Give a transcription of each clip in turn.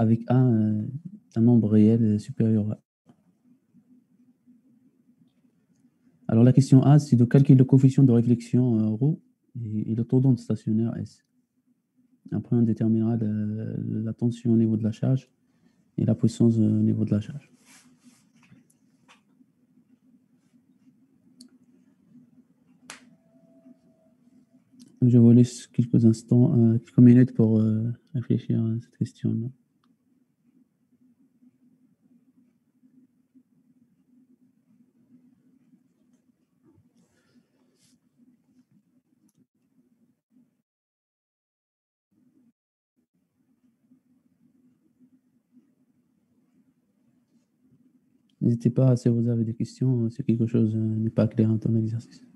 avec un nombre réel supérieur à. Alors la question A, c'est de calculer le coefficient de réflexion ρ et le taux d'onde stationnaire S. Après, on déterminera la tension au niveau de la charge et la puissance au niveau de la charge. Je vous laisse quelques instants, quelques minutes pour réfléchir à cette question-là. N'hésitez pas, si vous avez des questions, si quelque chose n'est pas clair dans l'exercice.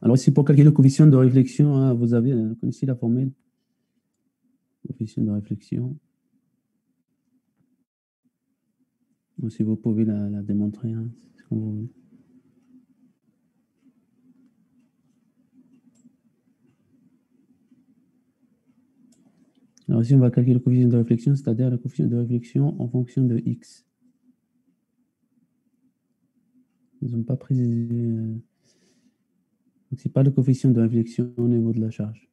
Alors ici, pour calculer le coefficient de réflexion, hein, vous connaissez la formule, coefficient de réflexion. Ou si vous pouvez la démontrer, hein, c'est comme vous voulez. Alors ici, on va calculer le coefficient de réflexion, c'est-à-dire le coefficient de réflexion en fonction de x. Ils n'ont pas précisé. Donc, ce n'est pas le coefficient de réflexion au niveau de la charge.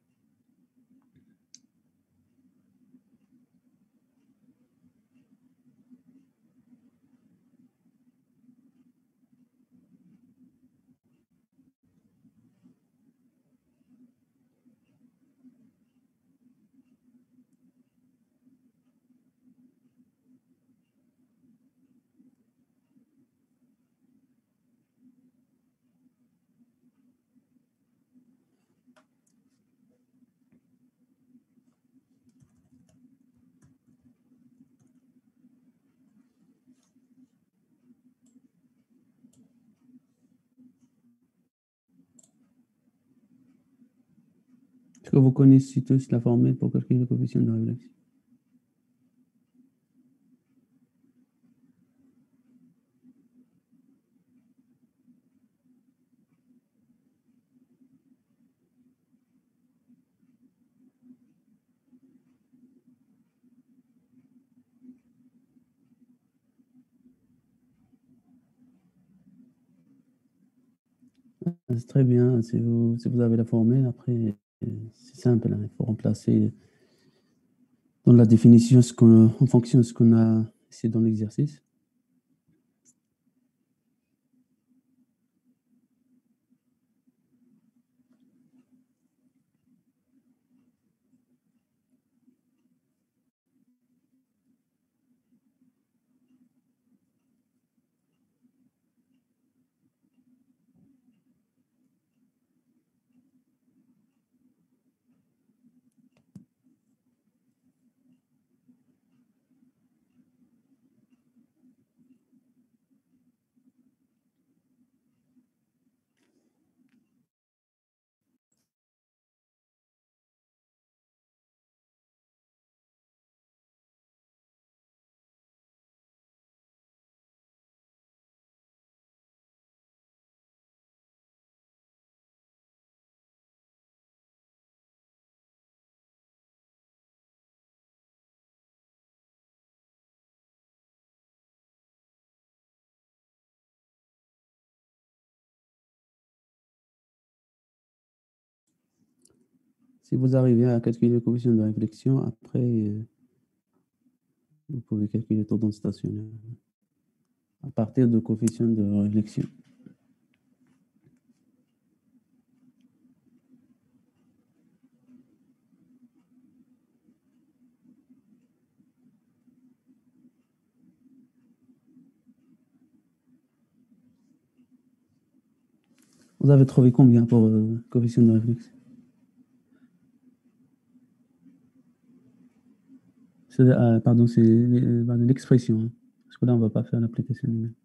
Est-ce que vous connaissez tous la formule pour calculer le coefficient de réflexion? C'est très bien. Si vous avez la formule, après, c'est simple, hein. Il faut remplacer dans la définition en fonction de ce qu'on a essayé dans l'exercice. Si vous arrivez à calculer le coefficient de réflexion, après, vous pouvez calculer le taux d'onde stationnaire à partir du coefficient de réflexion. Vous avez trouvé combien pour coefficient de réflexion? Pardon, c'est l'expression, hein, parce que là, on ne va pas faire l'application numérique.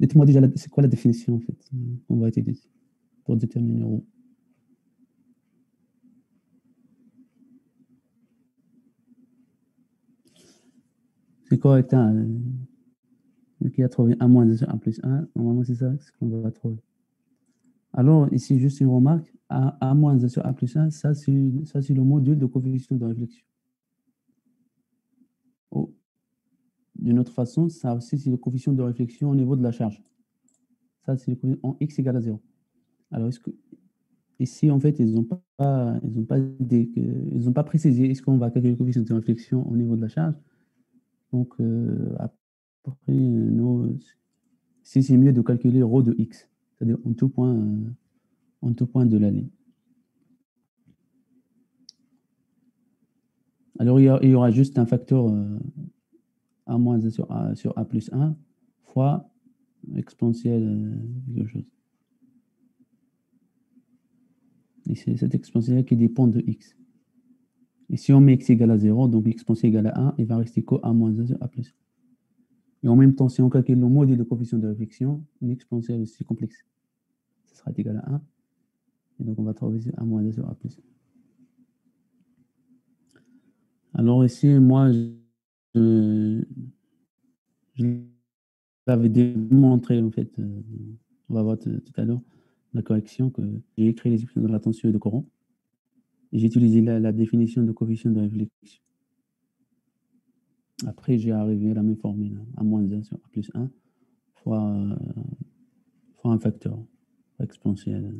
Dites-moi déjà, c'est quoi la définition, en fait, qu'on va utiliser pour déterminer rho? C'est correct, hein, qui a trouvé 1 moins 2 sur 1 plus 1, normalement, c'est ça ce qu'on va trouver. Alors, ici, juste une remarque, A moins 2 sur A plus 1, ça, c'est le module de coefficient de réflexion. Oh, d'une autre façon, ça aussi, c'est le coefficient de réflexion au niveau de la charge. Ça, c'est le coefficient en x égale à 0. Alors, ici, en fait, ils n'ont pas précisé est-ce qu'on va calculer le coefficient de réflexion au niveau de la charge. Donc, après, si c'est mieux de calculer ρ de x, c'est-à-dire en tout point de la ligne. Alors, il y aura juste un facteur A moins 1 sur A plus 1 fois exponentielle quelque chose. Et c'est cette exponentielle qui dépend de x. Et si on met x égale à 0, donc l'exponentielle égale à 1, il va rester qu'A moins 1 sur A plus 1. Et en même temps, si on calcule le module de coefficient de réflexion, une exponentielle aussi complexe, ça sera égal à 1. Et donc, on va trouver A moins 1 sur A plus 1. Alors ici, moi, je l'avais démontré, en fait, on va voir tout à l'heure la correction, que j'ai écrit les expressions de la tension et de courant. Et j'ai utilisé la définition de coefficient de réflexion. Après, j'ai arrivé à la même formule, A moins 1 sur A plus 1 fois un facteur exponentiel.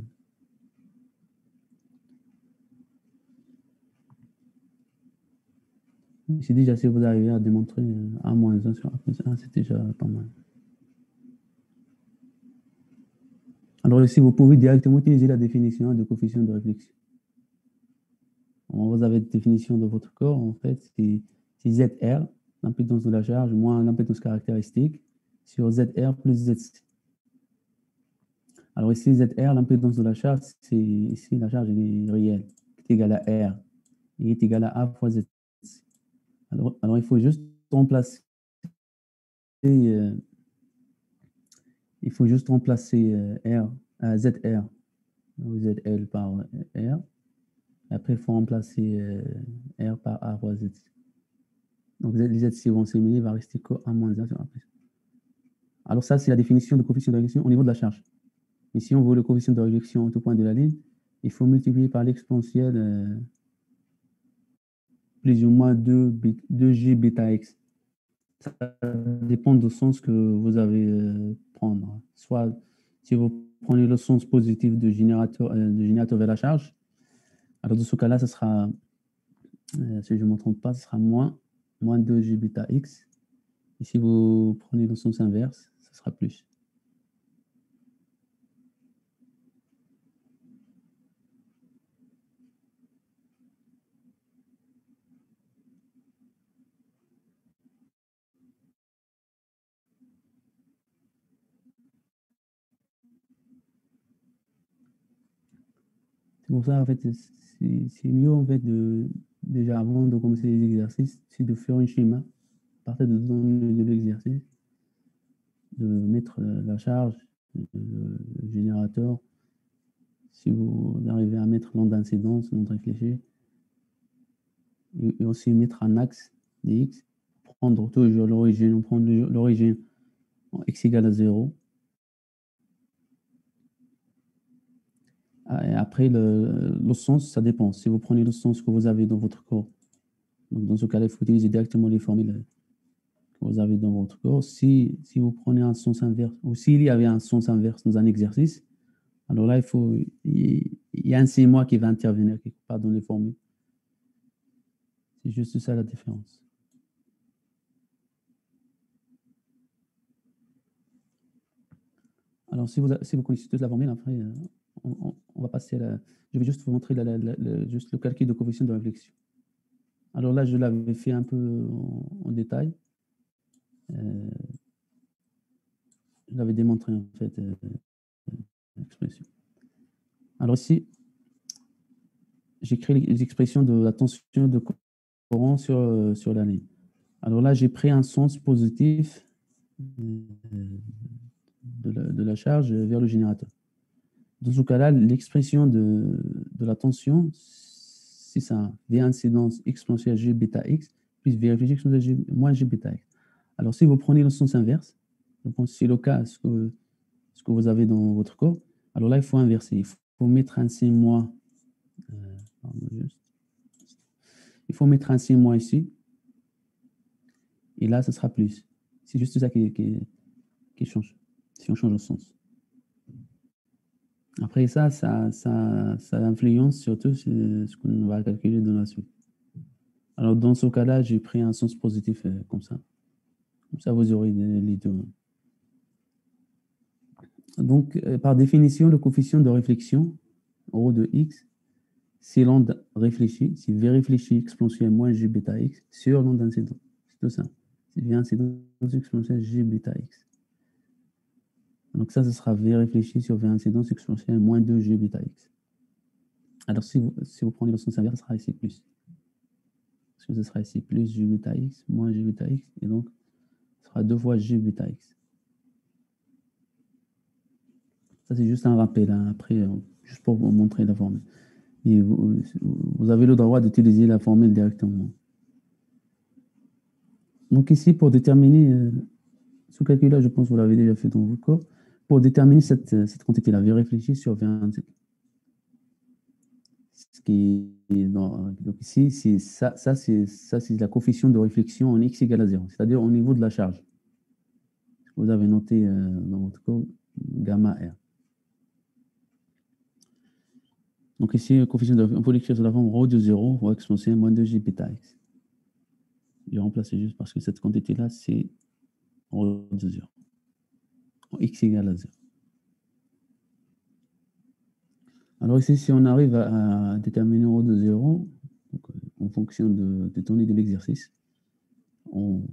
Ici, déjà, si vous arrivez à démontrer A moins 1 sur A plus 1, c'est déjà pas mal. Alors ici, vous pouvez directement utiliser la définition de coefficient de réflexion. Vous avez la définition de votre corps, en fait, c'est ZR, l'impédance de la charge, moins l'impédance caractéristique, sur ZR plus ZC. Alors ici, ZR, l'impédance de la charge, c'est ici, la charge elle est réelle, qui est égale à R, et est égale à A fois ZC. Alors il faut juste remplacer, R, ZR, ZL par R. Après, il faut remplacer R par A fois Z. Donc, les ZC vont s'éliminer, il va rester qu'A moins 1 sur A plus 1. Alors, ça, c'est la définition de coefficient de réflexion au niveau de la charge. Mais si on veut le coefficient de réflexion au tout point de la ligne, il faut multiplier par l'exponentielle plus ou moins 2G bêta x. Ça dépend du sens que vous avez prendre. Soit, si vous prenez le sens positif de générateur vers la charge, alors dans ce cas-là, ça sera, si je ne me trompe pas, ce sera moins 2G bêta x. Et si vous prenez le sens inverse, ce sera plus. C'est pour ça, en fait, c'est mieux, en fait, déjà avant de commencer les exercices, c'est de faire un schéma, à partir de l'exercice, de mettre la charge, le générateur, si vous arrivez à mettre l'onde d'incidence, l'onde réfléchie, et aussi mettre un axe des x, prendre toujours l'origine, on prend l'origine en x égale à 0. Et après, le sens, ça dépend. Si vous prenez le sens que vous avez dans votre corps, donc dans ce cas-là, il faut utiliser directement les formules que vous avez dans votre corps. Si vous prenez un sens inverse, ou s'il y avait un sens inverse dans un exercice, alors là, il y a un c'est moi qui va intervenir quelque part dans les formules. C'est juste ça la différence. Alors, si vous connaissez toute la formule, après, on va passer à la... Je vais juste vous montrer juste le calcul de coefficient de réflexion. Alors là, je l'avais fait un peu en détail. Je l'avais démontré, en fait, l'expression. Alors ici, j'écris les expressions de la tension de courant sur l'année. Alors là, j'ai pris un sens positif de la charge vers le générateur. Dans ce cas-là, l'expression de la tension, c'est ça, V incidence exponentielle G bêta X plus V réfléchi exponentielle G moins G bêta X. Alors, si vous prenez le sens inverse, je pense que c'est le cas, ce que vous avez dans votre corps, alors là, il faut inverser. Il faut mettre un signe moins. Il faut mettre un signe moins ici. Et là, ce sera plus. C'est juste ça qui change, si on change le sens. Après ça influence surtout ce qu'on va calculer dans la suite. Alors, dans ce cas-là, j'ai pris un sens positif comme ça. Comme ça, vous aurez les deux. Donc, par définition, le coefficient de réflexion, rho de x, c'est l'onde réfléchie, c'est V réfléchi exponentielle moins G bêta x sur l'onde incidente. C'est tout ça. C'est V incidence exponentielle G bêta x. Donc ça, ce sera V réfléchi sur V incidence exponentielle moins 2G bêta x. Alors, si vous prenez le sens inverse, ce sera ici plus. Parce que ce sera ici plus G bêta x moins G bêta x. Et donc, ce sera 2 fois G bêta x. Ça, c'est juste un rappel. Hein. Après, juste pour vous montrer la formule. Et vous avez le droit d'utiliser la formule directement. Donc ici, pour déterminer, ce calcul-là, je pense que vous l'avez déjà fait dans votre cours, pour déterminer cette quantité-là, V réfléchi sur V incidence. Ce qui est donc ici, c'est c'est la coefficient de réflexion en x égale à 0, c'est-à-dire au niveau de la charge. Vous avez noté dans votre cours gamma R. Donc ici, le coefficient de réflexion, on peut l'écrire sous la forme rho de 0 fois exponentielle moins 2g bêta x. Je remplace juste parce que cette quantité-là, c'est rho de 0. X égale à 0. Alors ici, si on arrive à déterminer rho de 0, donc, en fonction des données de l'exercice, on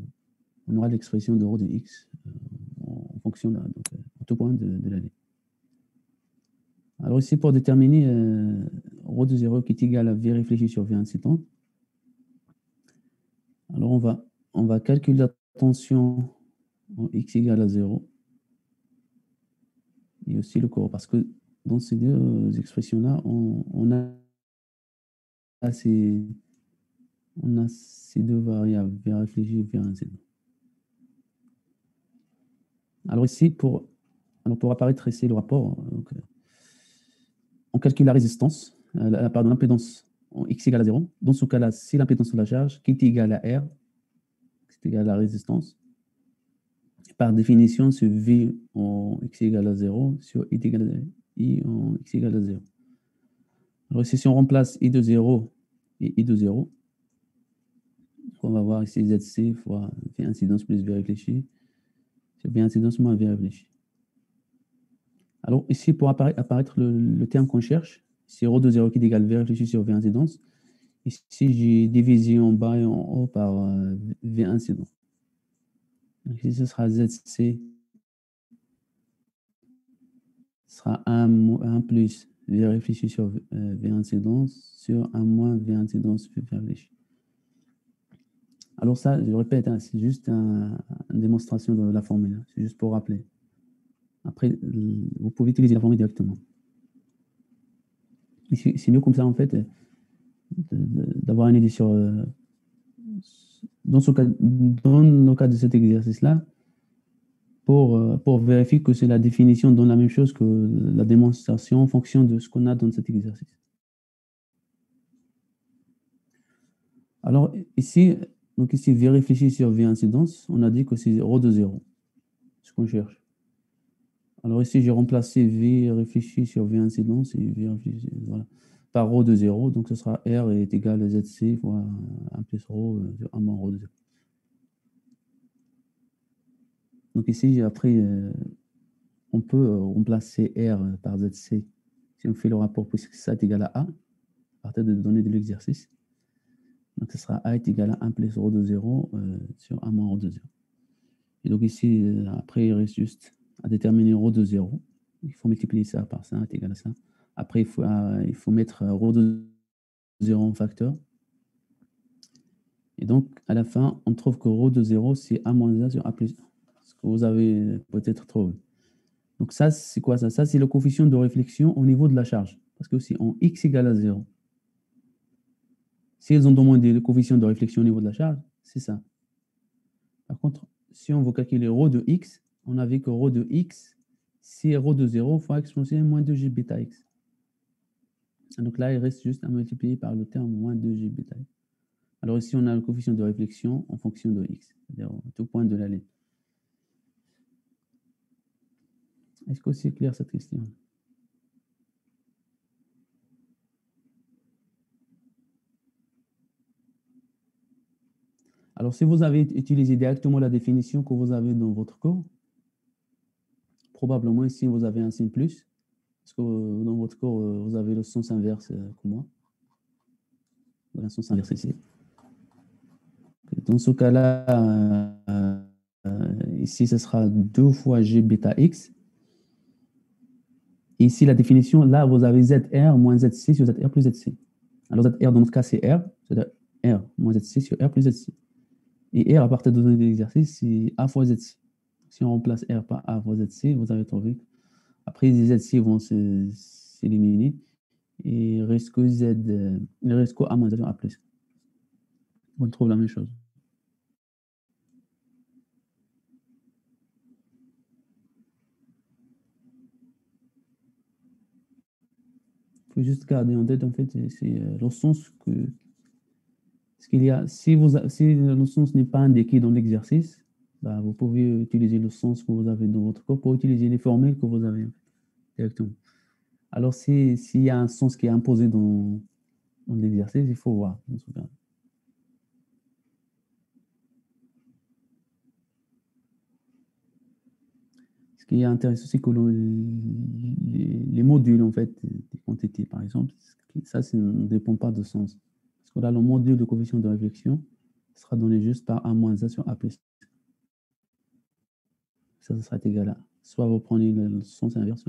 aura l'expression de rho de x en fonction de tout point de l'année. Alors ici, pour déterminer rho de 0 qui est égal à V réfléchi sur V incident, alors on va calculer la tension en x égale à 0 et aussi le courant, parce que dans ces deux expressions-là, on a ces deux variables, V réfléchi et V incident. Alors ici, pour apparaître ici le rapport, donc, on calcule la résistance, pardon, l'impédance en x égale à 0. Dans ce cas-là, c'est l'impédance de la charge qui est égale à R, qui est égale à la résistance. Par définition, c'est V en x égale à 0 sur I égale à I en x égale à 0. Alors ici, si on remplace I de 0 et I de 0, on va voir ici ZC fois V incidence plus V réfléchi, sur V incidence moins V réfléchi. Alors ici, pour apparaître le terme qu'on cherche, c'est ρ de 0 qui est égal à V réfléchi sur V incidence. Ici, j'ai divisé en bas et en haut par V incident. Donc ici, ce sera ZC, ce sera 1 plus V réfléchi sur V incidence sur 1 moins V incidence V réfléchi. Alors ça, je répète, hein, c'est juste une démonstration de la formule. C'est juste pour rappeler. Après, vous pouvez utiliser la formule directement. C'est mieux comme ça, en fait, d'avoir une idée sur... dans le cas de cet exercice-là, pour vérifier que c'est la définition donne la même chose que la démonstration en fonction de ce qu'on a dans cet exercice. Alors, ici, V réfléchi sur V incidence, on a dit que c'est ρ de 0, ce qu'on cherche. Alors ici, j'ai remplacé V réfléchi sur V incidence et V réfléchi, voilà, par ρ de 0, donc ce sera R est égal à ZC fois 1 plus ρ sur 1 moins ρ de 0. Donc ici, après, on peut remplacer R par ZC si on fait le rapport puisque ça est égal à A, à partir des données de l'exercice. Donc ce sera A est égal à 1 plus ρ de 0 sur 1 moins ρ de 0. Et donc ici, après, il reste juste à déterminer ρ de 0. Il faut multiplier ça par ça, est égal à ça. Après, il faut mettre ρ de 0 en facteur. Et donc, à la fin, on trouve que ρ de 0, c'est A moins 1 sur A plus 1. Ce que vous avez peut-être trouvé. Donc ça, c'est quoi ça? Ça, c'est le coefficient de réflexion au niveau de la charge. Parce que si en x égale à 0, si ils ont demandé le coefficient de réflexion au niveau de la charge, c'est ça. Par contre, si on veut calculer ρ de x, on avait que ρ de x, c'est ρ de 0 fois exponentielle moins 2g bêta x. Donc là, il reste juste à multiplier par le terme moins 2g bêta x. Alors ici, on a le coefficient de réflexion en fonction de x, c'est-à-dire tout point de la ligne. Est-ce que c'est clair cette question? Alors, si vous avez utilisé directement la définition que vous avez dans votre cours, probablement ici, vous avez un signe plus, parce que dans votre cours, vous avez le sens inverse comme moi. Le sens inverse ici. Dans ce cas-là, ici, ce sera 2 fois g bêta x. Et ici, la définition, là, vous avez ZR moins ZC sur ZR plus ZC. Alors, ZR, dans notre cas, c'est R, c'est-à-dire R moins ZC sur R plus ZC. Et R, à partir de données de l'exercice, c'est A fois ZC. Si on remplace R par A fois ZC, vous avez trouvé. Après, les ZC vont s'éliminer. Et il reste que Z, il reste que A moins Z sur A plus. On trouve la même chose. Il faut juste garder en tête, en fait, c'est le sens que. Ce qu'il y a, si le sens n'est pas indiqué dans l'exercice, bah, vous pouvez utiliser le sens que vous avez dans votre cours pour utiliser les formules que vous avez directement. Alors, s'il y a un sens qui est imposé dans l'exercice, il faut voir. Ce qui est intéressant, c'est que les modules, en fait, des quantités, par exemple, ça ne dépend pas de sens. Parce que là, le module de coefficient de réflexion sera donné juste par A moins A sur A plus. Ça sera égal à. Soit vous prenez le sens inverse.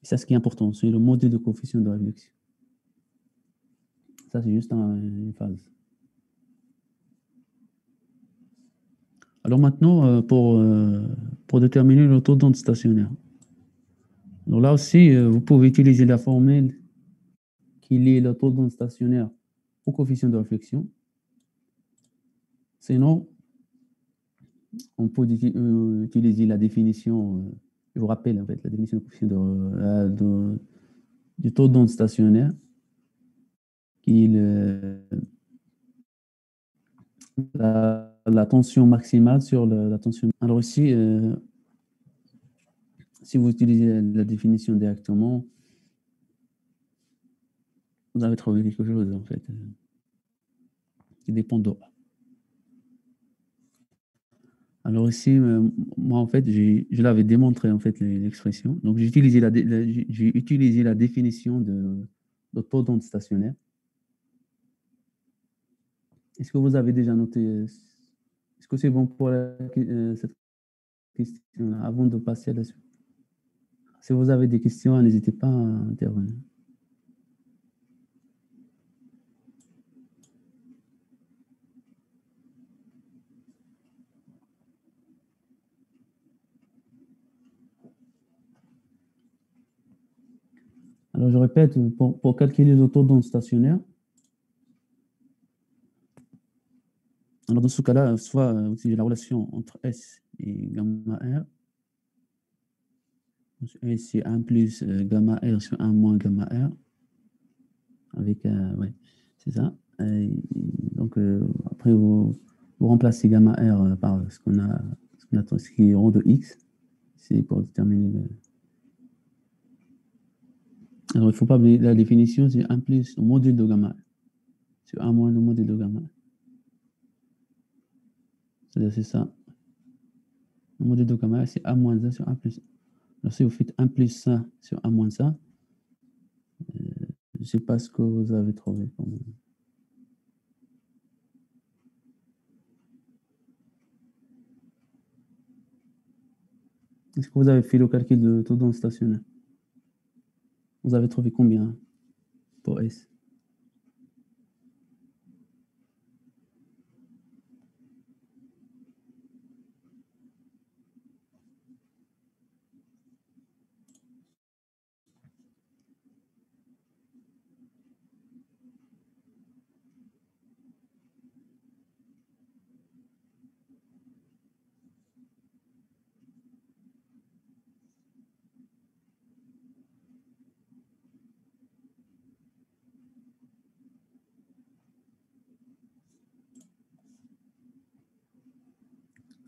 C'est ce qui est important, c'est le module de coefficient de réflexion. Ça, c'est juste une phase. Alors maintenant, pour déterminer le taux d'onde stationnaire. Donc là aussi, vous pouvez utiliser la formule qui lie le taux d'onde stationnaire au coefficient de réflexion. Sinon, on peut utiliser la définition, je vous rappelle en fait, la définition du coefficient du taux d'onde stationnaire, qui est la tension maximale sur la tension. Alors ici, si vous utilisez la définition directement, vous avez trouvé quelque chose en fait qui dépend de. Alors ici, moi en fait, je l'avais démontré en fait l'expression. Donc j'ai utilisé la définition de taux d'onde stationnaire. Est-ce que vous avez déjà noté? Est-ce que c'est bon pour cette question-là avant de passer à la suite? Si vous avez des questions, n'hésitez pas à intervenir. Alors, je répète, pour calculer le taux d'onde stationnaire, alors dans ce cas-là, soit utiliser la relation entre S et gamma R. S, c'est 1 plus gamma R sur 1 moins gamma R. Avec, ouais, c'est ça. Donc, après, vous remplacez gamma R par ce qui est rho de X. C'est pour déterminer le... Alors, il ne faut pas oublier la définition, c'est 1 plus le module de gamma R sur 1 moins le module de gamma R. C'est-à-dire, c'est ça. Le module de gamma R, c'est 1 moins 1 sur 1 plus 1. Alors, si vous faites 1 plus ça sur 1 moins ça, je ne sais pas ce que vous avez trouvé. Est-ce que vous avez fait le calcul de taux d'onde stationnaire? Vous avez trouvé combien pour S?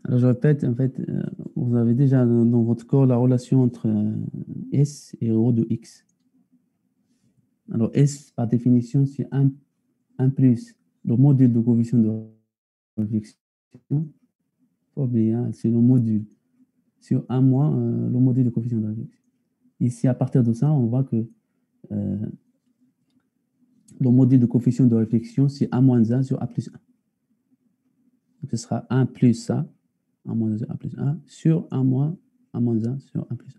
Alors, je répète, en fait, vous avez déjà dans votre corps la relation entre S et rho de X. Alors, S, par définition, c'est 1 plus le module de coefficient de réflexion. Pas oublier, hein, c'est le module sur 1 moins le module de coefficient de réflexion. Ici, à partir de ça, on voit que le module de coefficient de réflexion, c'est 1 moins 1 sur A plus 1. Donc, ce sera 1 plus ça, 1 moins 1 sur A plus 1, sur 1 moins 1 moins 1 sur 1 plus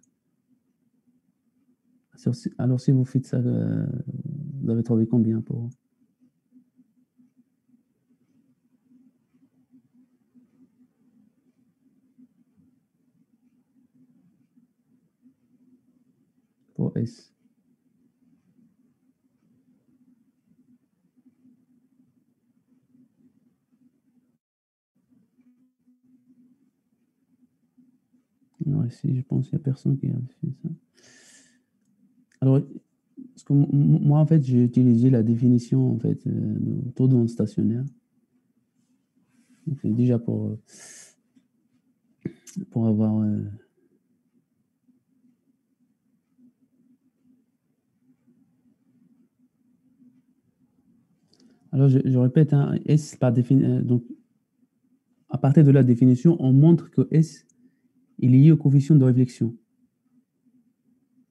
1. Alors, si vous faites ça, vous avez trouvé combien pour S? Non, ici, je pense qu'il n'y a personne qui a fait ça. Alors, parce que moi, en fait, j'ai utilisé la définition en fait, de taux d'onde stationnaire. C'est déjà pour avoir... Alors, je répète, hein, S par définition... donc, à partir de la définition, on montre que S est lié au coefficient de réflexion.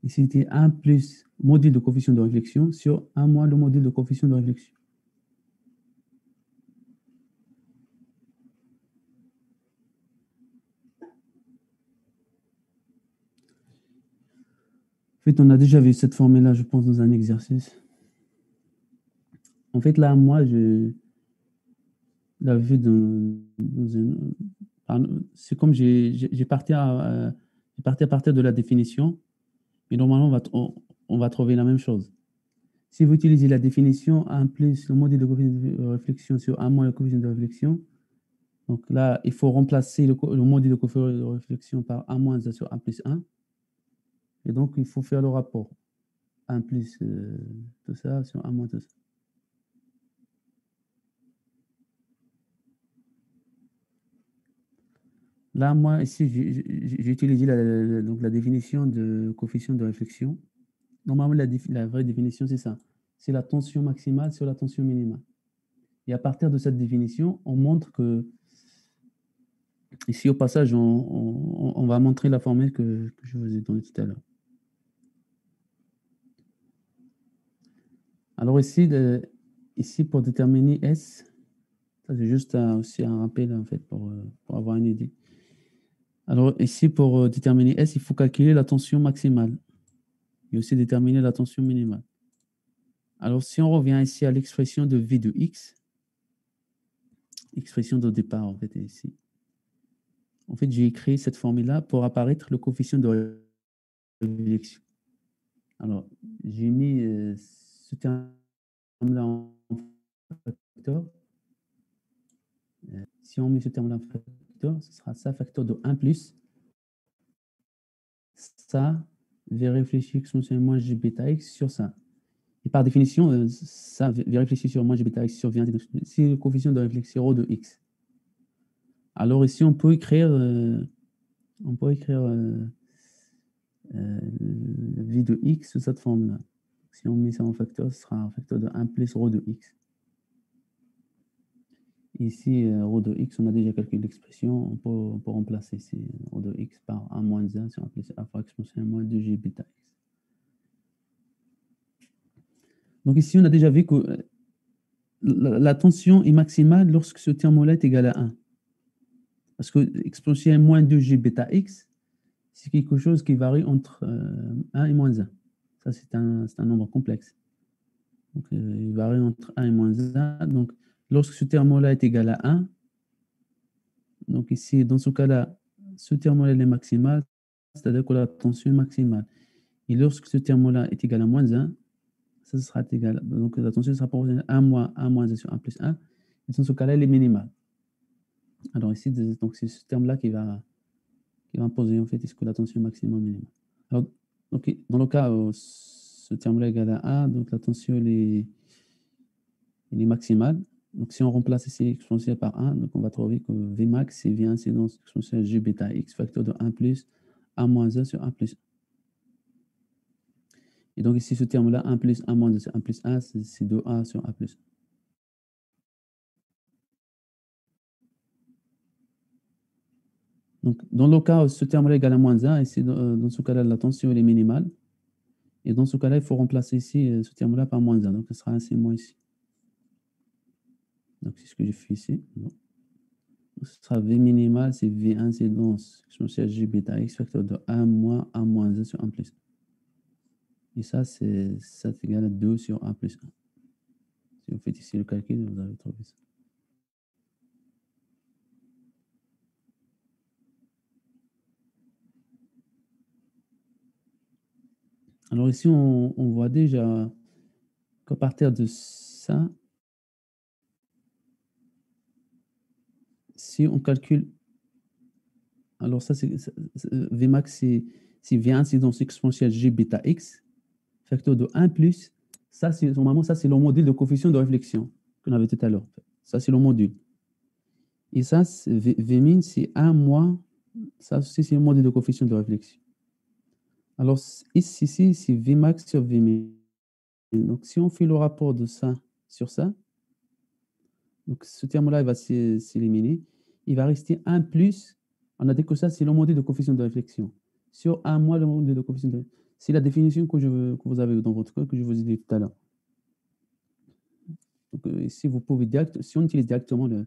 Et c'était 1 plus module de coefficient de réflexion sur 1 moins le module de coefficient de réflexion. En fait, on a déjà vu cette formule-là, je pense, dans un exercice. En fait, là, moi, je l'avais vu c'est comme j'ai parti à partir de la définition, et normalement, on va trouver la même chose. Si vous utilisez la définition 1 plus le module de coefficient de réflexion sur 1 moins le coefficient de réflexion, donc là, il faut remplacer le module de coefficient de réflexion par 1 moins 1 sur 1 plus 1. Et donc, il faut faire le rapport. 1 plus tout ça sur 1 moins tout ça. Là, moi, ici, j'ai utilisé donc la définition de coefficient de réflexion. Normalement, la vraie définition, c'est ça. C'est la tension maximale sur la tension minimale. Et à partir de cette définition, on montre que, ici au passage, on va montrer la formule que je vous ai donnée tout à l'heure. Alors ici, pour déterminer S, ça c'est juste aussi un rappel en fait pour avoir une idée. Alors ici, pour déterminer S, il faut calculer la tension maximale et aussi déterminer la tension minimale. Alors si on revient ici à l'expression de V de X, expression de départ en fait ici. En fait, j'ai écrit cette formule-là pour apparaître le coefficient de réflexion. Alors, j'ai mis ce terme-là en facteur. Si on met ce terme-là en facteur, ce sera ça facteur de 1 plus ça v réfléchi exponentielle moins g bêta x sur ça. Et par définition, ça v réfléchi sur moins g bêta x sur v, c'est le coefficient de réflexion ρ de x. Alors ici, on peut écrire v de x sous cette forme-là. Si on met ça en facteur, ce sera un facteur de 1 plus ρ de x. Ici, ρ de x, on a déjà calculé l'expression, on peut remplacer ici ρ de x par 1 moins 1 sur 1 plus a fois exponentielle moins 2g bêta x. Donc ici, on a déjà vu que la tension est maximale lorsque ce terme-là est égal à 1. Parce que exponentielle moins 2g bêta x, c'est quelque chose qui varie entre 1 et moins 1. Ça, c'est un nombre complexe. Donc, il varie entre 1 et moins 1. Donc, lorsque ce terme-là est égal à 1, donc ici, dans ce cas-là, ce terme-là est maximal, c'est-à-dire que la tension est maximale. Et lorsque ce terme-là est égal à moins 1, ça sera égal. Donc, la tension sera proportionnelle à 1 moins 1 sur 1 plus 1. Et dans ce cas-là, elle est minimale. Alors ici, donc c'est ce terme-là qui va imposer en fait est-ce que la tension est maximum ou minimum. Alors, donc, dans le cas où ce terme-là est égal à 1, donc la tension elle est maximale. Donc si on remplace ici l'exponentielle par 1, donc on va trouver que Vmax c'est V incidence exponentielle G bêta x facteur de 1 plus 1 moins 1 sur 1 plus 1. Et donc ici ce terme-là, 1 plus 1 moins 1 sur 1 plus 1, c'est 2A sur 1 plus 1. Donc, dans le cas où ce terme-là est égal à moins 1, ici, dans ce cas-là, la tension elle est minimale. Et dans ce cas-là, il faut remplacer ici ce terme-là par moins 1. Donc, ce sera ainsi moins ici. Donc, c'est ce que je fais ici. Donc, ce sera V minimal, c'est V incidence exponentielle G bêta x facteur de 1 moins 1 moins 1 sur 1 plus 1. Et ça, c'est égal à 2 sur 1 plus 1. Si vous faites ici le calcul, vous allez trouver ça. Alors ici, on voit déjà qu'à partir de ça, si on calcule, alors ça, Vmax, c'est V incidence exponentielle G bêta x, facteur de 1 plus, ça, normalement, ça, c'est le module de coefficient de réflexion qu'on avait tout à l'heure. Ça, c'est le module. Et ça, Vmin, c'est 1 moins, ça aussi, c'est le module de coefficient de réflexion. Alors, ici, c'est Vmax sur Vmin. Donc, si on fait le rapport de ça sur ça, donc ce terme-là, il va s'éliminer. Il va rester 1 plus, on a dit que ça, c'est le module de coefficient de réflexion. Sur 1 moins le module de coefficient de réflexion. C'est la définition que vous avez dans votre code, que je vous ai dit tout à l'heure. Donc, ici, vous pouvez si on utilise directement la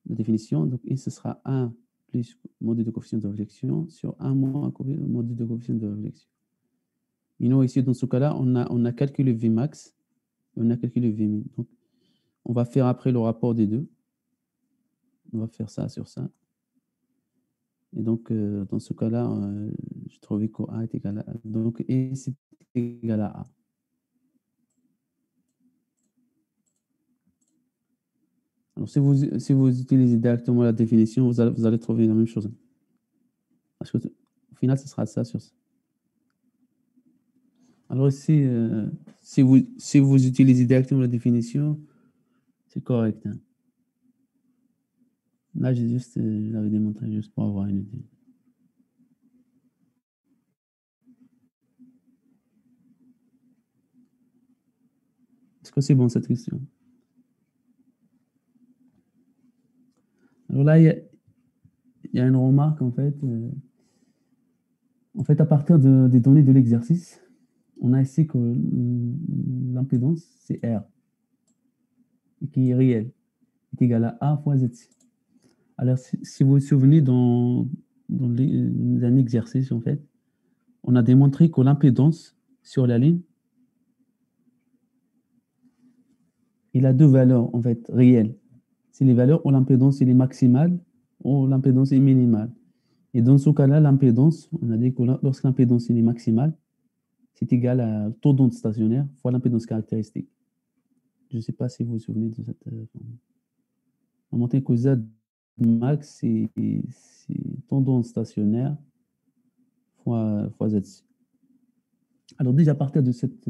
définition, donc ce sera 1 plus module de coefficient de réflexion sur 1 moins module de coefficient de réflexion. Et nous, ici, dans ce cas-là, on a calculé Vmax, on a calculé Vmin. Donc, on va faire après le rapport des deux. On va faire ça sur ça. Et donc, dans ce cas-là, je trouvais que A est égal à A. Donc, E c'est égal à A. Alors, si vous utilisez directement la définition, vous allez trouver la même chose. Parce qu'au final, ce sera ça sur ça. Alors ici, si vous utilisez directement la définition, c'est correct. Hein. Là, je l'avais démontré juste pour avoir une idée. Est-ce que c'est bon cette question? Alors là, il y a une remarque en fait. En fait, à partir des données de l'exercice, on a ici que l'impédance, c'est R, qui est réelle, est égale à A fois Z. Alors, si vous vous souvenez, dans un exercice, en fait, on a démontré que l'impédance sur la ligne, il a deux valeurs, en fait, réelles. C'est les valeurs où l'impédance est maximale ou l'impédance est minimale. Et dans ce cas-là, l'impédance, on a dit que lorsque l'impédance est maximale, c'est égal à taux d'onde stationnaire fois l'impédance caractéristique. Je ne sais pas si vous vous souvenez de cette formule. On a montré que Z max, c'est taux d'onde stationnaire fois ZC. Alors déjà, à partir de cette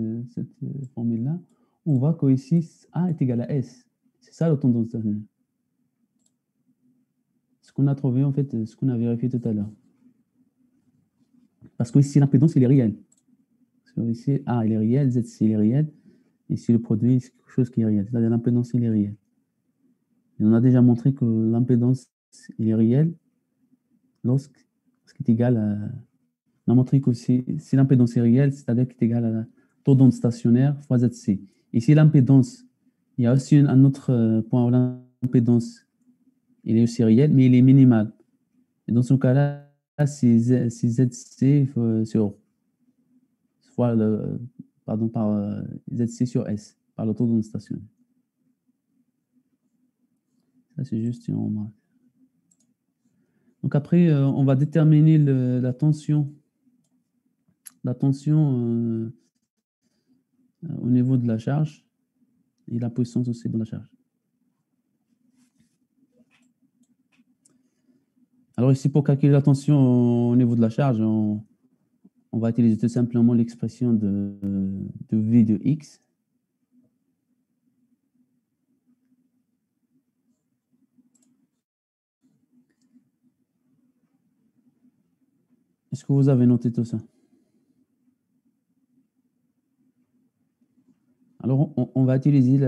formule-là, on voit que ici, A est égal à S. C'est ça le taux d'onde stationnaire. Ce qu'on a trouvé, en fait, ce qu'on a vérifié tout à l'heure. Parce que ici, l'impédance, il est réel. Parce que ici, A, il est réel, ZC, il est réel. Ici, le produit, c'est quelque chose qui est réel. C'est-à-dire l'impédance, il est réel. Et on a déjà montré que l'impédance, il est réel lorsqu'il est égal à... On a montré que si l'impédance est réelle, c'est-à-dire qu'il est égal à taux d'onde stationnaire fois ZC. Et si l'impédance, il y a aussi un autre point où l'impédance, il est aussi réel, mais il est minimal. Et dans ce cas-là, c'est ZC sur fois par ZC sur S, par le taux d'onde stationnaire. Ça, c'est juste une remarque. Donc après, on va déterminer la tension au niveau de la charge et la puissance aussi de la charge. Alors ici, pour calculer la tension au niveau de la charge, on va utiliser tout simplement l'expression de V de X. Est-ce que vous avez noté tout ça? Alors, on va utiliser,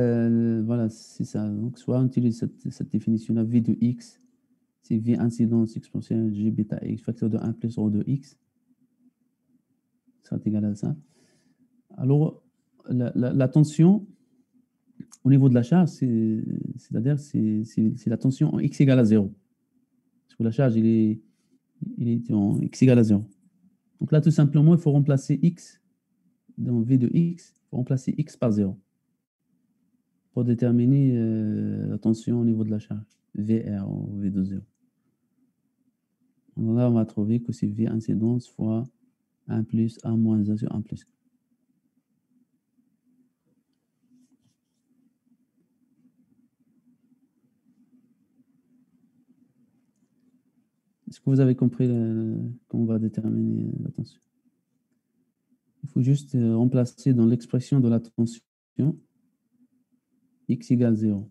voilà, c'est ça. Donc, soit on utilise cette définition-là, V de X, c'est V incidence exponentielle G bêta X, facteur de 1 plus rho de X. Ça va être égal à ça. Alors, la tension au niveau de la charge, c'est-à-dire c'est la tension en X égale à 0. Parce que la charge, il est en X égale à 0. Donc là, tout simplement, il faut remplacer X dans V de X, il faut remplacer X par 0 pour déterminer la tension au niveau de la charge, VR ou V de 0. Donc là, on va trouver que c'est V incidence fois 1 plus 1 moins 1 sur 1 plus. Est-ce que vous avez compris comment on va déterminer la tension? Il faut juste remplacer dans l'expression de la tension X égale 0.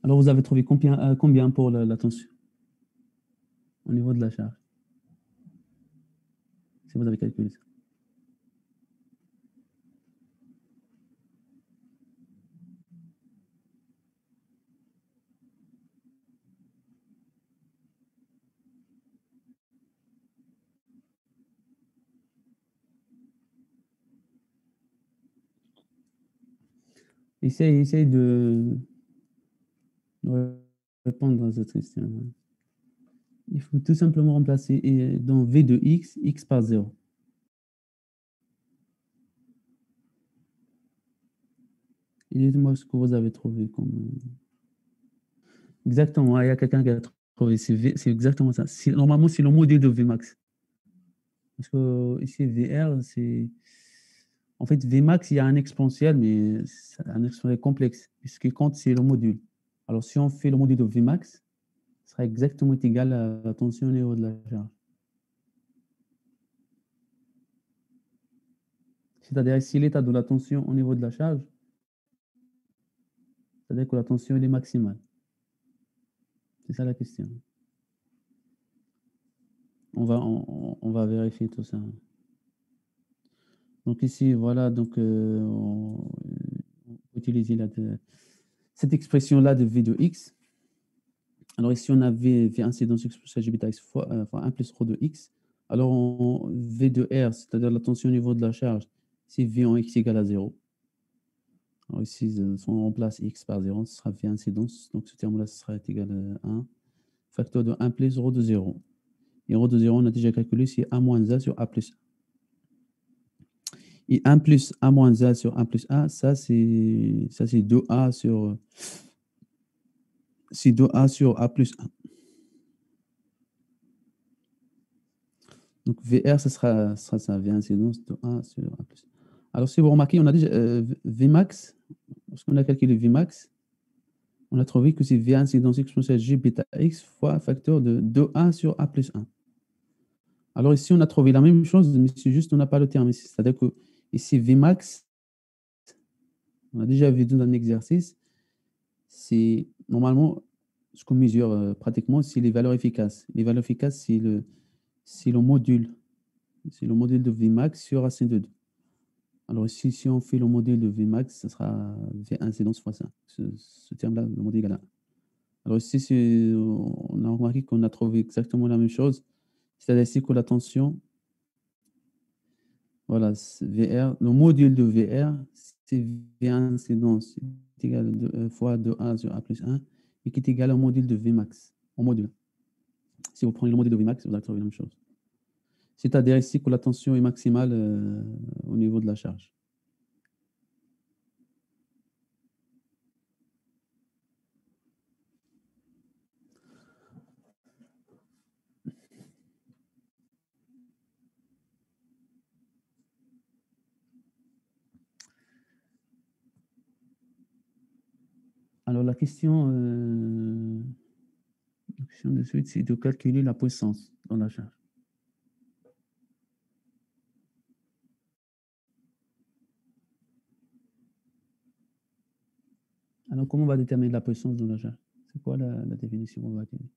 Alors, vous avez trouvé combien pour la tension au niveau de la charge? Si vous avez calculé ça. Essaye de répondre à cette question. Il faut tout simplement remplacer dans V de X, X par 0. Et dites-moi ce que vous avez trouvé comme... Exactement, il y a quelqu'un qui a trouvé, c'est exactement ça. Normalement, c'est le module de Vmax. Parce que ici, VR, c'est... En fait, Vmax, il y a un exponentiel, mais c'est un exponentiel complexe. Ce qui compte, c'est le module. Alors, si on fait le module de Vmax, ce sera exactement égal à la tension au niveau de la charge. C'est-à-dire, si l'état de la tension au niveau de la charge, c'est-à-dire que la tension elle est maximale. C'est ça la question. On va vérifier tout ça. Donc ici, voilà, donc on peut utiliser cette expression-là de V de X. Alors ici, on a V incidence exponentielle G bêta X fois 1 plus rho de X. Alors V de R, c'est-à-dire la tension au niveau de la charge, c'est V en X égale à 0. Alors ici, si on remplace X par 0, ce sera V incidence. Donc ce terme-là, ce sera égal à 1 facteur de 1 plus rho de 0. Et rho de 0, on a déjà calculé, c'est A moins A sur A plus 1. Et 1 plus A moins A sur 1 plus A, ça c'est 2A sur, c'est 2A sur A plus 1. Donc VR, ça sera ça, V incidence de 1 sur A plus 1. Alors si vous remarquez, on a déjà Vmax, lorsqu'on a calculé Vmax, on a trouvé que c'est V incidence exponentielle G bêta X fois un facteur de 2A sur A plus 1. Alors ici, on a trouvé la même chose, mais c'est juste on n'a pas le terme ici. C'est-à-dire que ici, Vmax, on a déjà vu dans un exercice, c'est normalement ce qu'on mesure pratiquement, c'est les valeurs efficaces. Les valeurs efficaces, c'est le module. C'est le module de Vmax sur racine de 2. Alors ici, si on fait le module de Vmax, ce sera V incidence fois ça. Ce terme-là, le module égal à 1. Alors ici, on a remarqué qu'on a trouvé exactement la même chose. C'est-à-dire ici que la tension, voilà, VR, le module de VR, c'est V incidence est égal à fois 2A sur A plus 1 et qui est égal au module de Vmax, au module. Si vous prenez le module de Vmax, vous allez trouver la même chose. C'est-à-dire ici que la tension est maximale au niveau de la charge. Alors la question de suite, c'est de calculer la puissance dans la charge. Alors comment on va déterminer la puissance dans la charge? C'est quoi la définition qu'on va utiliser?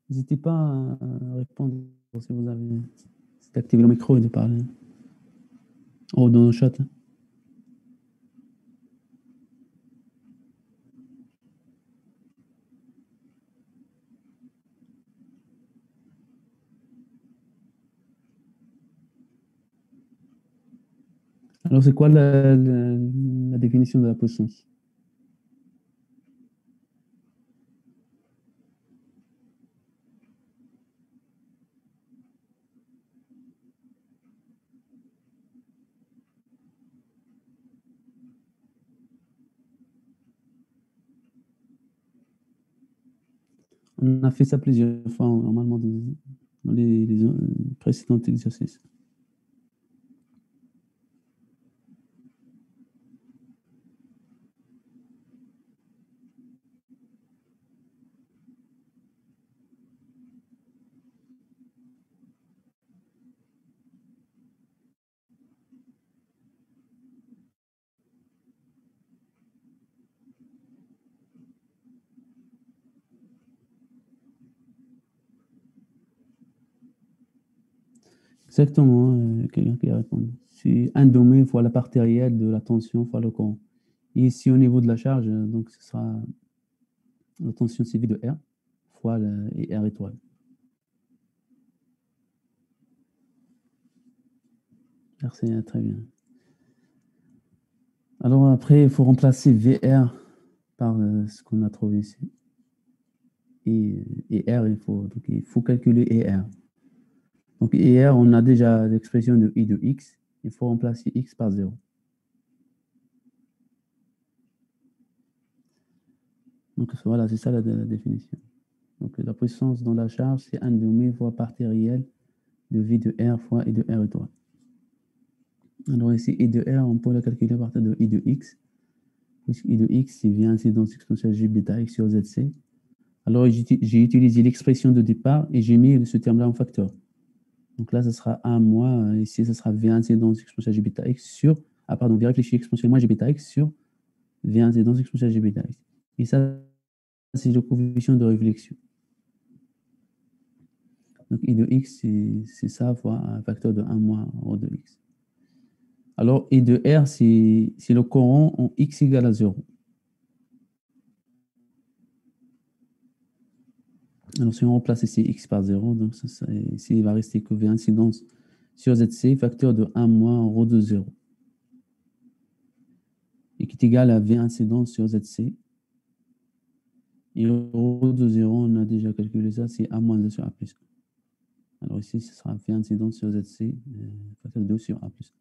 N'hésitez pas à répondre si vous avez activé le micro et de parler. Oh, dans le chat. Alors, c'est quoi la définition de la puissance? On a fait ça plusieurs fois, normalement, dans les précédents exercices. Exactement, quelqu'un qui a répondu. C'est un domaine fois la partie réelle de la tension fois le courant. Et ici, au niveau de la charge, donc ce sera la tension CV de R fois et R étoile. C'est très bien. Alors après, il faut remplacer VR par ce qu'on a trouvé ici. Et R, il faut calculer ER. Donc ER, on a déjà l'expression de I de X. Il faut remplacer X par 0. Donc voilà, c'est ça la définition. Donc la puissance dans la charge, c'est 1 demi fois partie réelle de V de R fois I de R étoile. Alors ici, I de R, on peut la calculer à partir de I de X. Puisque I de X, c'est V incidence exponentielle G bêta X sur ZC. Alors j'ai utilisé l'expression de départ et j'ai mis ce terme-là en facteur. Donc là, ce sera 1 moins, ici, ce sera V incidence exponentielle G bêta X sur, V réfléchi exponentielle moins G bêta X sur V incidence exponentielle G bêta X. Et ça, c'est le coefficient de réflexion. Donc I de X, c'est ça fois un facteur de 1 moins rho de X. Alors I de R, c'est le courant en X égale à 0. Alors si on remplace ici X par 0, donc ici, il va rester que V incidence sur ZC, facteur de 1 moins ρ de 0. Et qui est égal à V incident sur ZC. Et ρ de 0, on a déjà calculé ça, c'est A moins 2 sur A plus 1. Alors ici, ce sera V incident sur ZC, facteur de 2 sur A plus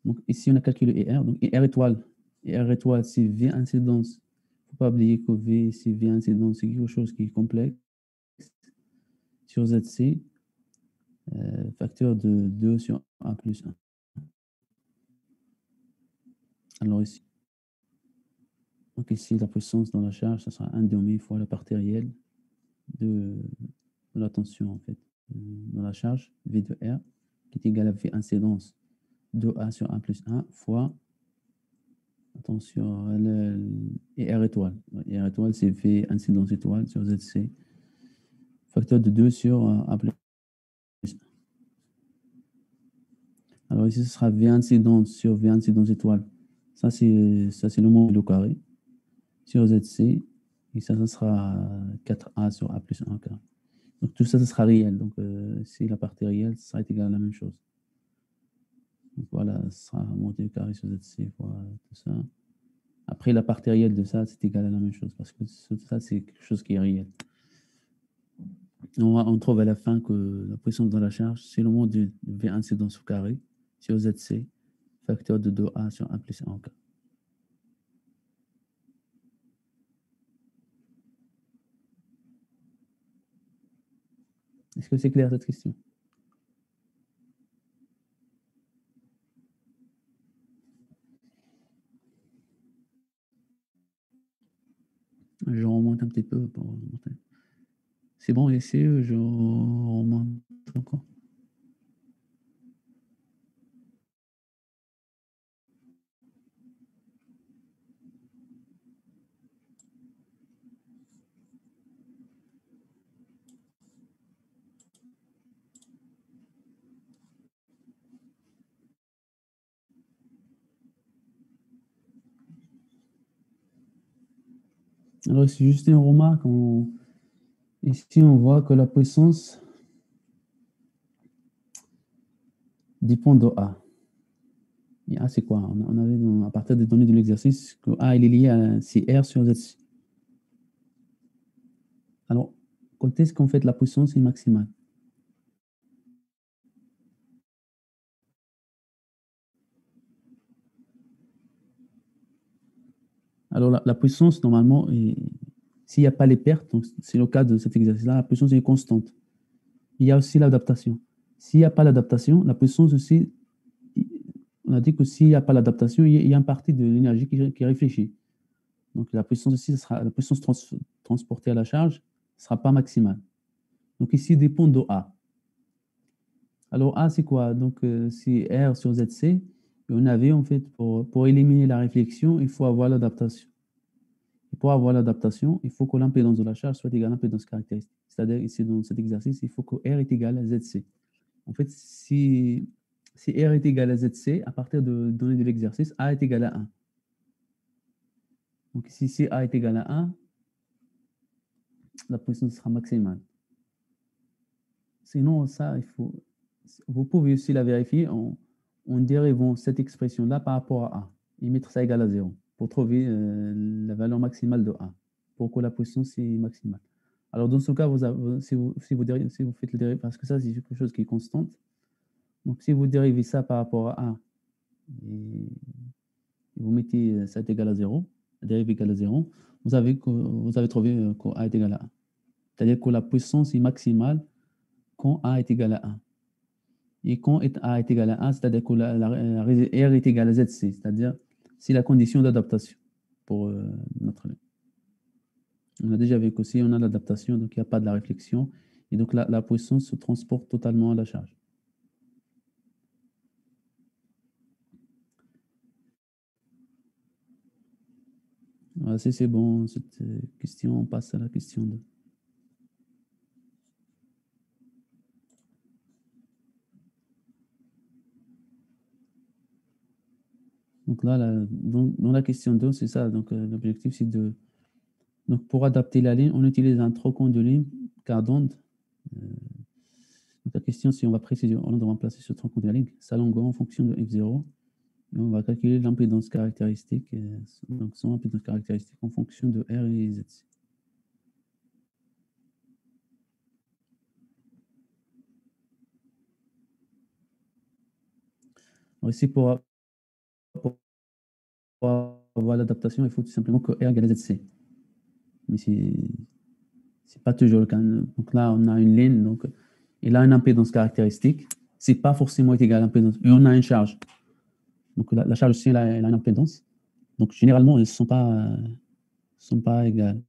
1. Donc ici, on a calculé ER. Donc ER étoile. ER étoile, c'est V incidence. Il ne faut pas oublier que V, c'est V incidence, c'est quelque chose qui est complexe. Sur ZC, facteur de 2 sur A plus 1. Alors ici, donc ici, la puissance dans la charge, ça sera 1 demi fois la partie réelle de la tension, en fait, dans la charge, V de R, qui est égal à V incidence de A sur A plus 1 fois, attention, et R étoile. R étoile, c'est V incidence étoile sur ZC, facteur de 2 sur A plus 1. Alors ici, ce sera V incidence sur V incidence étoile. Ça, c'est le moment au carré sur ZC. Et ça sera 4A sur A plus 1 carré. Donc tout ça, ça sera réel. Donc si la partie réelle, ça sera égal à la même chose. Donc voilà, ça sera monté au carré sur ZC fois tout ça. Après, la partie réelle de ça, c'est égal à la même chose. Parce que ça, c'est quelque chose qui est réel. On trouve à la fin que la puissance dans la charge, c'est le moment de V incidence au carré sur ZC, facteur de 2A sur A plus 1 en carré. Est-ce que c'est clair cette question? Je remonte un petit peu pour remonter. C'est bon, essayez, je remonte encore. Alors, c'est juste une remarque. Ici, on voit que la puissance dépend de A. Et A, c'est quoi? On avait, à partir des données de l'exercice, que A il est lié à R sur Z. Alors, quand est-ce qu'en fait la puissance est maximale? Alors, la puissance, normalement, s'il n'y a pas les pertes, donc c'est le cas de cet exercice-là, la puissance est constante. Il y a aussi l'adaptation. S'il n'y a pas l'adaptation, la puissance aussi, on a dit que s'il n'y a pas l'adaptation, il y a une partie de l'énergie qui réfléchit. Donc la puissance aussi, la puissance transportée à la charge ne sera pas maximale. Donc ici, dépend de A. Alors A, c'est quoi? Donc c'est R sur ZC. Et on avait en fait, pour éliminer la réflexion, il faut avoir l'adaptation. Et pour avoir l'adaptation, il faut que l'impédance de la charge soit égale à l'impédance caractéristique. C'est-à-dire ici, dans cet exercice, il faut que R est égal à ZC. En fait, si R est égal à ZC, à partir de données de l'exercice, A est égal à 1. Donc ici, si A est égal à 1, la puissance sera maximale. Sinon, ça, vous pouvez aussi la vérifier en dérivant cette expression-là par rapport à A et mettre ça égal à 0 pour trouver la valeur maximale de A, pour que la puissance est maximale. Alors, dans ce cas, si vous faites le dérivé, parce que ça, c'est quelque chose qui est constante, donc si vous dérivez ça par rapport à A et vous mettez ça est égal à 0, la dérivée égale à 0, vous avez trouvé que A est égal à 1. C'est-à-dire que la puissance est maximale quand A est égal à 1. Et quand A est égal à 1, c'est-à-dire que R est égal à ZC, c'est-à-dire c'est la condition d'adaptation pour notre... On a déjà vu que si on a l'adaptation, donc il n'y a pas de la réflexion, et donc la puissance se transporte totalement à la charge. Voilà, si c'est bon, cette question, on passe à la question 2. Donc là, dans la question 2, c'est ça. Donc l'objectif, c'est de... Donc pour adapter la ligne, on utilise un trocon de ligne quart d'onde. Donc, la question, si on va préciser, on doit remplacer ce tronc de la ligne, sa longueur en fonction de F0. Et on va calculer l'impédance caractéristique, donc son impédance caractéristique en fonction de R et Z. Alors ici, pour avoir l'adaptation, il faut tout simplement que R égale ZC. Mais c'est pas toujours le cas. Donc là, on a une ligne, donc il a une impédance caractéristique. C'est pas forcément égal à l'impédance. Et on a une charge. Donc la charge aussi, elle a une impédance. Donc généralement, elles ne sont pas égales.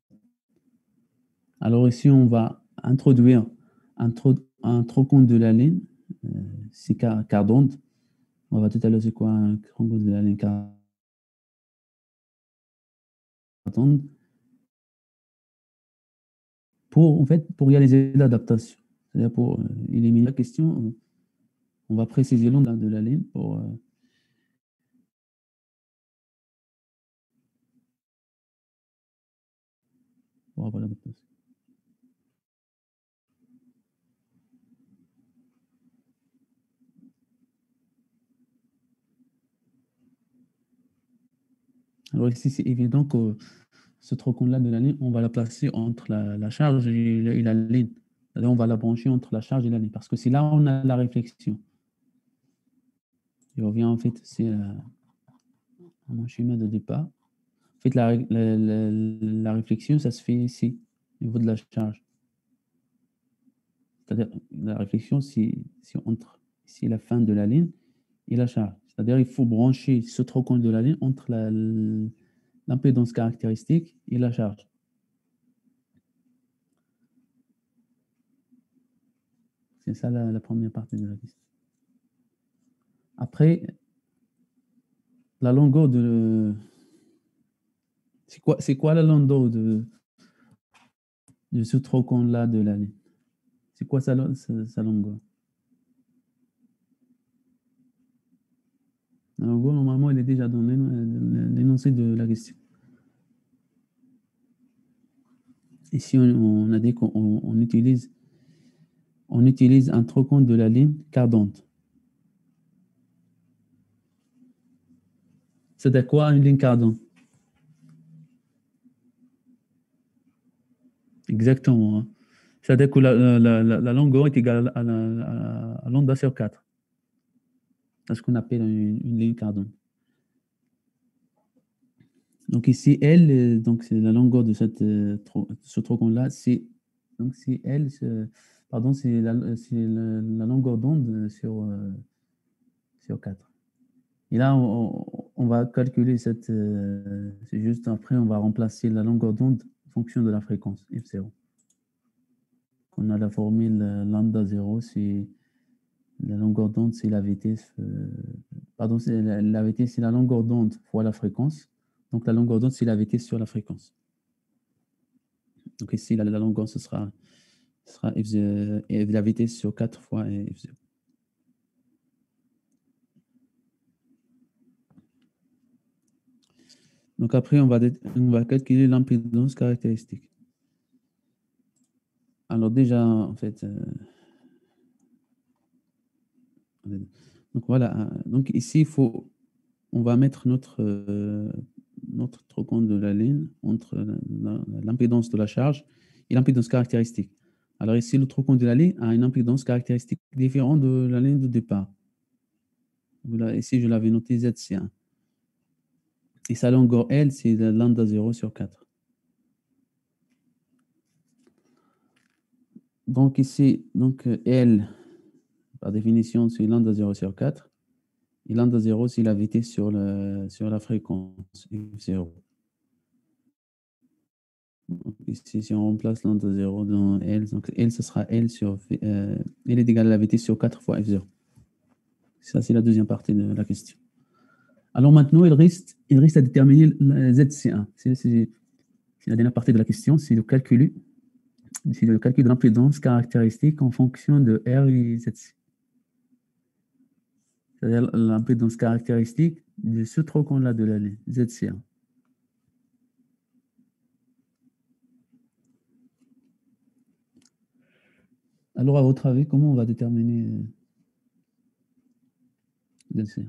Alors ici, on va introduire un trochon de la ligne. C'est quart d'onde. On va tout à l'heure, c'est quoi un trochon de la ligne quart d'onde? En fait, pour réaliser l'adaptation. C'est-à-dire pour éliminer la question, on va préciser l'onde de la ligne pour avoir l'adaptation. Alors ici, c'est évident que ce trochon-là de la ligne, on va la placer entre la charge et la ligne. C'est-à-dire on va la brancher entre la charge et la ligne, parce que c'est là où on a la réflexion. Je reviens en fait, c'est à mon schéma de départ. En fait, la réflexion, ça se fait ici, au niveau de la charge. C'est-à-dire la réflexion, c'est entre ici la fin de la ligne et la charge. C'est-à-dire il faut brancher ce trochon de la ligne entre l'impédance caractéristique et la charge. C'est ça la première partie de la question. Après, la longueur de... C'est quoi la longueur de ce trochon-là de la ligne? C'est quoi sa longueur? La longueur, normalement, elle est déjà dans l'énoncé de la question. Ici, on a dit qu'on utilise un trochon de la ligne quart d'onde. C'est quoi une ligne quart d'onde? Exactement. Hein. C'est-à-dire que la longueur est égale à l'onde sur 4. C'est ce qu'on appelle une ligne quart d'onde. Donc ici, L, donc c'est la longueur de ce trochon-là, c'est L, pardon, c'est la longueur d'onde sur 4. Et là, on va calculer c'est juste après, on va remplacer la longueur d'onde en fonction de la fréquence, F0. On a la formule lambda 0, c'est la longueur d'onde, c'est la vitesse, pardon, la vitesse, c'est la longueur d'onde fois la fréquence. Donc la longueur d'onde, c'est la vitesse sur la fréquence. Donc ici, la longueur, ce sera F0, et la vitesse sur 4 fois F0. Donc après, on va calculer l'impédance caractéristique. Alors déjà, en fait, donc voilà. Donc ici, on va mettre notre trochon de la ligne entre l'impédance de la charge et l'impédance caractéristique. Alors ici, le trochon de la ligne a une impédance caractéristique différente de la ligne de départ. Voilà, ici, je l'avais noté ZC1. Et sa longueur L, c'est lambda 0 sur 4. Donc ici, L, par définition, c'est lambda 0 sur 4. Et lambda 0, c'est la vitesse sur la fréquence F0. Donc ici, si on remplace lambda 0 dans L, donc L, ce sera L est égal à la vitesse sur 4 fois F0. Ça, c'est la deuxième partie de la question. Alors maintenant, il reste à déterminer la ZC1. C'est la dernière partie de la question, c'est le calcul de l'impédance caractéristique en fonction de R et ZC. C'est-à-dire l'impédance caractéristique de ce trochon-là de la ligne, ZC1. Alors, à votre avis, comment on va déterminer ZC?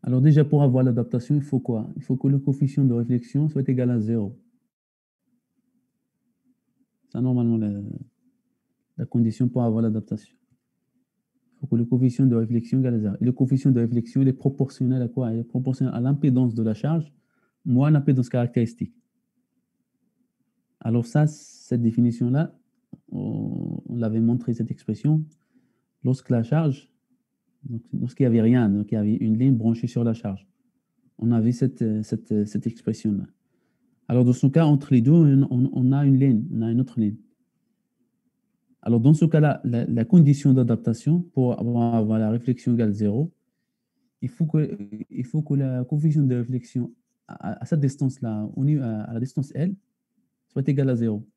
Alors déjà, pour avoir l'adaptation, il faut quoi? Il faut que le coefficient de réflexion soit égal à 0. C'est normalement la condition pour avoir l'adaptation. Il faut que le coefficient de réflexion égale à 0. Et le coefficient de réflexion, il est proportionnel à quoi? Il est proportionnel à l'impédance de la charge moins l'impédance caractéristique. Alors ça, cette définition-là, on l'avait montré, cette expression, lorsque la charge, lorsqu'il n'y avait rien, donc il y avait une ligne branchée sur la charge. On avait cette expression-là. Alors dans ce cas, entre les deux, on a une ligne, on a une autre ligne. Alors dans ce cas-là, la condition d'adaptation pour avoir la réflexion égale 0, il faut que la coefficient de réflexion à cette distance-là, à la distance L, soit égale à 0.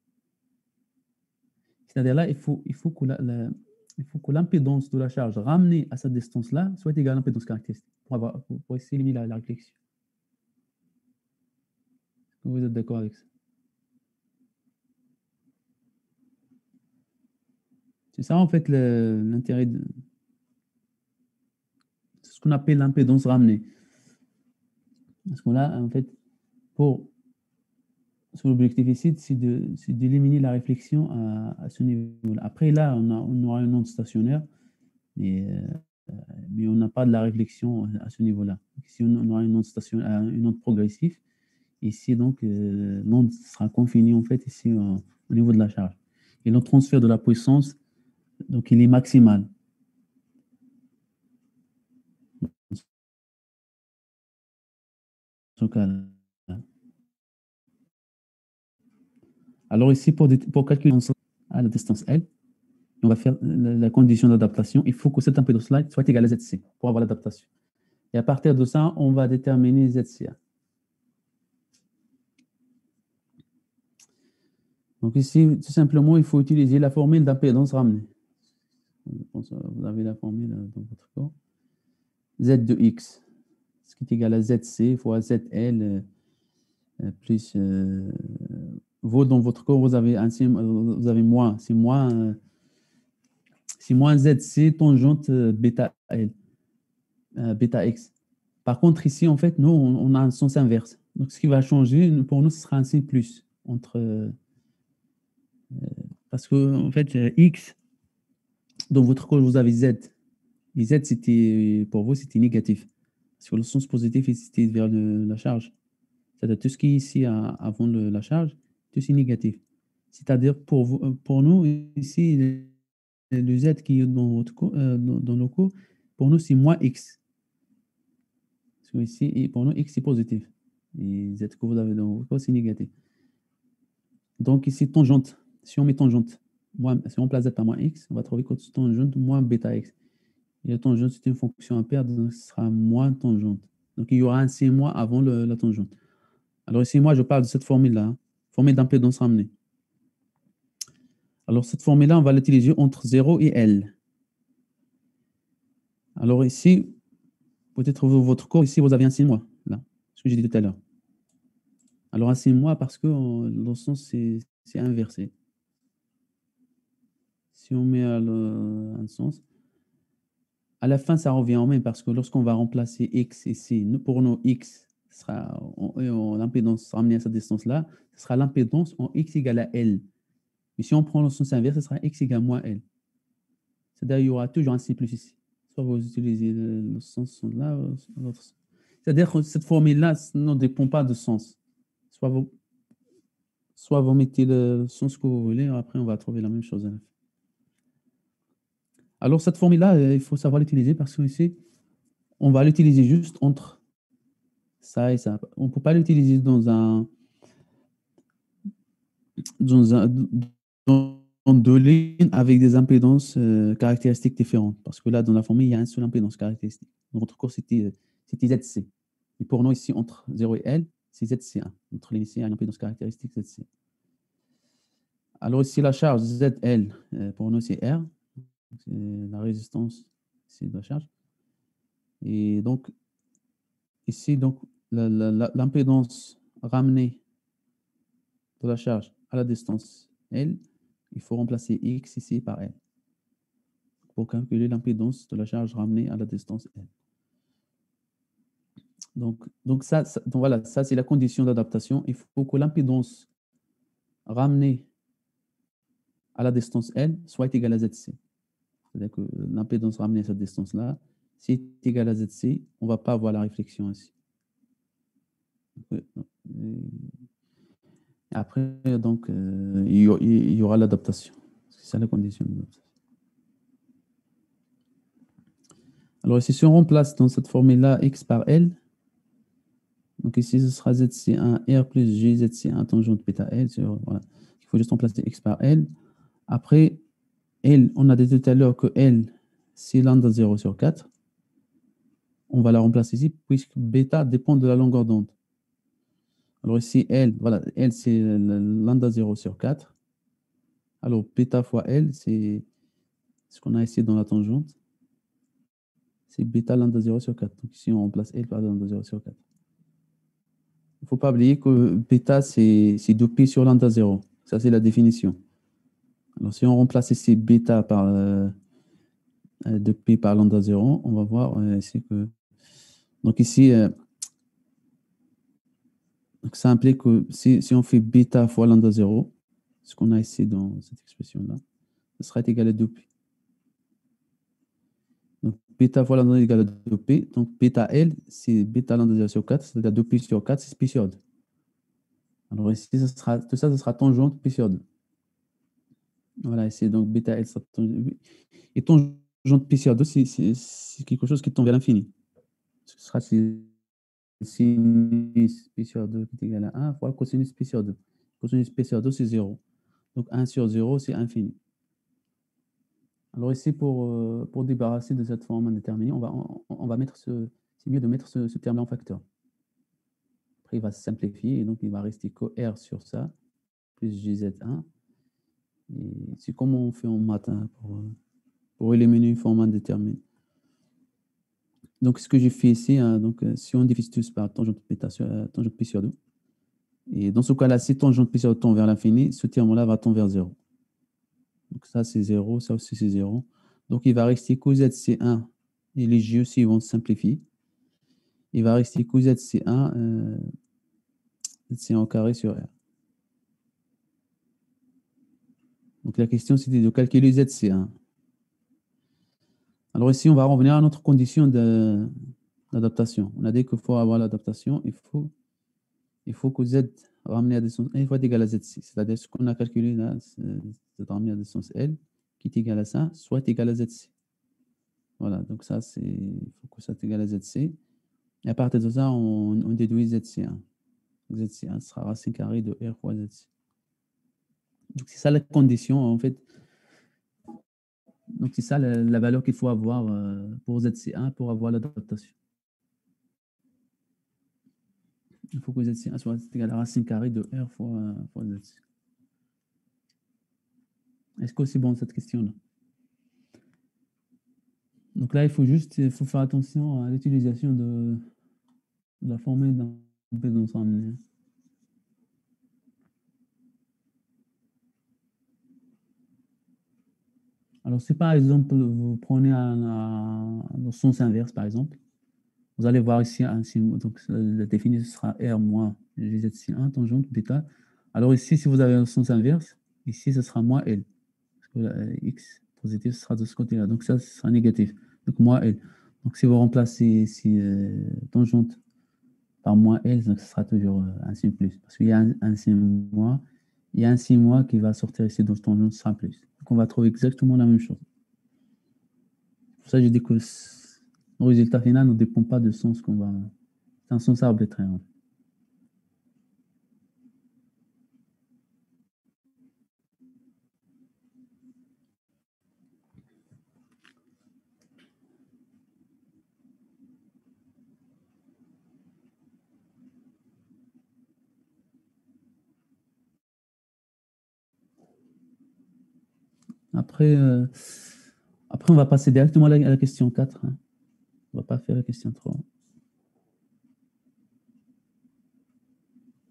C'est-à-dire là, il faut que l'impédance de la charge ramenée à cette distance-là soit égale à l'impédance caractéristique pour essayer d'éliminer la réflexion. Vous êtes d'accord avec ça? C'est ça, en fait, l'intérêt de... C'est ce qu'on appelle l'impédance ramenée. Parce qu'on a, en fait, l'objectif ici, c'est d'éliminer la réflexion à ce niveau-là. Après, là, on aura une onde stationnaire, mais on n'a pas de la réflexion à ce niveau-là. Ici, on aura une onde stationnaire, une onde progressive. Ici, donc, l'onde sera confinée, en fait, ici, au niveau de la charge. Et le transfert de la puissance, donc, il est maximal. Dans ce cas-là. Alors ici, pour calculer à la distance L, on va faire la condition d'adaptation. Il faut que cette impédance-là soit égale à ZC pour avoir l'adaptation. Et à partir de ça, on va déterminer ZCA. Donc ici, tout simplement, il faut utiliser la formule d'impédance ramenée. Vous avez la formule dans votre corps. Z de X, ce qui est égal à ZC fois ZL plus vous, dans votre corps, vous avez moins. C'est moins ZC tangente bêta L, bêta X. Par contre, ici, en fait, nous, on a un sens inverse. Donc, ce qui va changer, pour nous, ce sera un signe plus entre... parce que, en fait, X, dans votre code, vous avez Z. Et Z, pour vous, c'était négatif. Parce que le sens positif, c'était vers la charge. C'est-à-dire tout ce qui est ici avant la charge, tout c'est négatif. C'est-à-dire pour nous, ici, le Z qui est dans le cours, pour nous, c'est moins X. Parce que ici, pour nous, X, c'est positif. Et Z que vous avez dans votre cours, c'est négatif. Donc ici, tangente. Si on met tangente, si on place Z par moins X, on va trouver que tangente moins bêta X. Et la tangente, c'est une fonction impaire, donc ce sera moins tangente. Donc il y aura un C moins avant la tangente. Alors ici, moi, je parle de cette formule-là, hein, formule d'impédance ramenée. Alors cette formule-là, on va l'utiliser entre 0 et L. Alors ici, peut-être votre cours, ici, vous avez un 6 mois, là, ce que j'ai dit tout à l'heure. Alors un 6 mois parce que dans le sens, c'est inversé. Si on met un sens, à la fin, ça revient au même parce que lorsqu'on va remplacer X ici, pour nous, X sera l'impédance ramenée à cette distance-là, ce sera l'impédance en X égale à L. Mais si on prend le sens inverse, ce sera X égale moins L. C'est-à-dire qu'il y aura toujours un C plus ici. Soit vous utilisez le sens là, l'autre sens. C'est-à-dire que cette formule-là ne dépend pas de sens. Soit vous mettez le sens que vous voulez, après on va trouver la même chose. Alors cette formule-là, il faut savoir l'utiliser parce que ici, on va l'utiliser juste entre ça et ça. On ne peut pas l'utiliser dans deux lignes avec des impédances caractéristiques différentes. Parce que là, dans la formule, il y a une seule impédance caractéristique. Dans notre cours, c'était ZC. Et pour nous, ici, entre 0 et L, c'est ZC1. Notre ligne ici, il y a une impédance caractéristique ZC. Alors ici, la charge ZL, pour nous, c'est R. C'est la résistance ici de la charge. Et donc, ici, donc, l'impédance ramenée de la charge à la distance L, il faut remplacer X ici par L pour calculer l'impédance de la charge ramenée à la distance L. Donc voilà, ça c'est la condition d'adaptation. Il faut que l'impédance ramenée à la distance L soit égale à ZC. C'est-à-dire que l'impédance ramenée à cette distance-là, si est égale à ZC, on ne va pas avoir la réflexion ici. Après, donc, il y aura l'adaptation. C'est ça la condition d'adaptation. Alors ici, si on remplace dans cette formule-là X par L, donc ici, ce sera ZC1 R plus GZC1 tangente bêta L. Voilà. Il faut juste remplacer X par L. Après, L, on a dit tout à l'heure que L, c'est lambda 0 sur 4. On va la remplacer ici, puisque bêta dépend de la longueur d'onde. Alors ici, L, voilà, L, c'est lambda 0 sur 4. Alors, bêta fois L, c'est ce qu'on a ici dans la tangente. C'est bêta lambda 0 sur 4. Donc ici, on remplace L par lambda 0 sur 4. Il ne faut pas oublier que bêta, c'est 2pi sur lambda 0. Ça, c'est la définition. Alors, si on remplace ici bêta par 2pi par lambda 0, on va voir ici que... Donc ici, donc ça implique que si on fait bêta fois lambda 0, ce qu'on a ici dans cette expression-là, ce sera égal à 2pi. Donc bêta fois lambda égale à 2pi. Donc bêta L, c'est bêta lambda 0 sur 4, c'est-à-dire 2pi sur 4, c'est pi sur 2. Alors ici, tout ça, ce sera tangente pi sur 2. Voilà, ici, donc bêta L sera tangente. Et tangente pi sur 2, c'est quelque chose qui tend vers l'infini. Ce sera sinus pi sur 2 qui est égal à 1 fois cosinus pi sur 2. Cosinus pi sur 2, c'est 0. Donc 1 sur 0, c'est infini. Alors ici, pour débarrasser de cette forme indéterminée, on va mettre c'est mieux de mettre ce terme-là en facteur. Après, il va se simplifier et donc il va rester que R sur ça, plus GZ1. Et c'est comme on fait en maths pour éliminer une forme indéterminée. Donc, ce que j'ai fait ici, donc, si on divise tous par tangente pi sur 2, et dans ce cas-là, si tangente pi sur 2 tend vers l'infini, ce terme-là va tendre vers 0. Donc, ça, c'est 0, ça aussi, c'est 0. Donc, il va rester que ZC1 et les J aussi vont se simplifier. Il va rester que ZC1, ZC1 au carré sur R. Donc, la question, c'était de calculer ZC1. Alors, ici, on va revenir à notre condition d'adaptation. On a dit qu'il faut avoir l'adaptation, il faut que Z ramené à distance L soit égal à ZC. C'est-à-dire ce qu'on a calculé là, Z ramené à distance L, qui est égal à ça, soit égal à ZC. Voilà, donc ça, il faut que ça soit égal à ZC. Et à partir de ça, on déduit ZC1. ZC1 sera racine carrée de R fois ZC. Donc c'est ça la condition, en fait. Donc c'est ça la valeur qu'il faut avoir pour ZC1 pour avoir l'adaptation. Il faut que ZC1 soit égal à racine carrée de R fois ZC. Est-ce que c'est bon cette question-là? Donc là, il faut faire attention à l'utilisation de la formule d'impédance ramenée. Alors, si par exemple, vous prenez le sens inverse, par exemple, vous allez voir ici, donc la définition sera R moins GZ1 tangente bêta. Alors ici, si vous avez le sens inverse, ici, ce sera moins L. Parce que X positif sera de ce côté-là. Donc ça, ce sera négatif. Donc moins L. Donc si vous remplacez ici tangente par moins L, donc ce sera toujours un signe plus. Parce qu'il y a un signe moins, il y a un signe moins qui va sortir ici, donc tangente sera plus. Donc on va trouver exactement la même chose. Pour ça, je dis que le résultat final ne dépend pas du sens qu'on va. C'est un sens arbitraire. Après, Après, on va passer directement à la question 4. Hein. On ne va pas faire la question 3.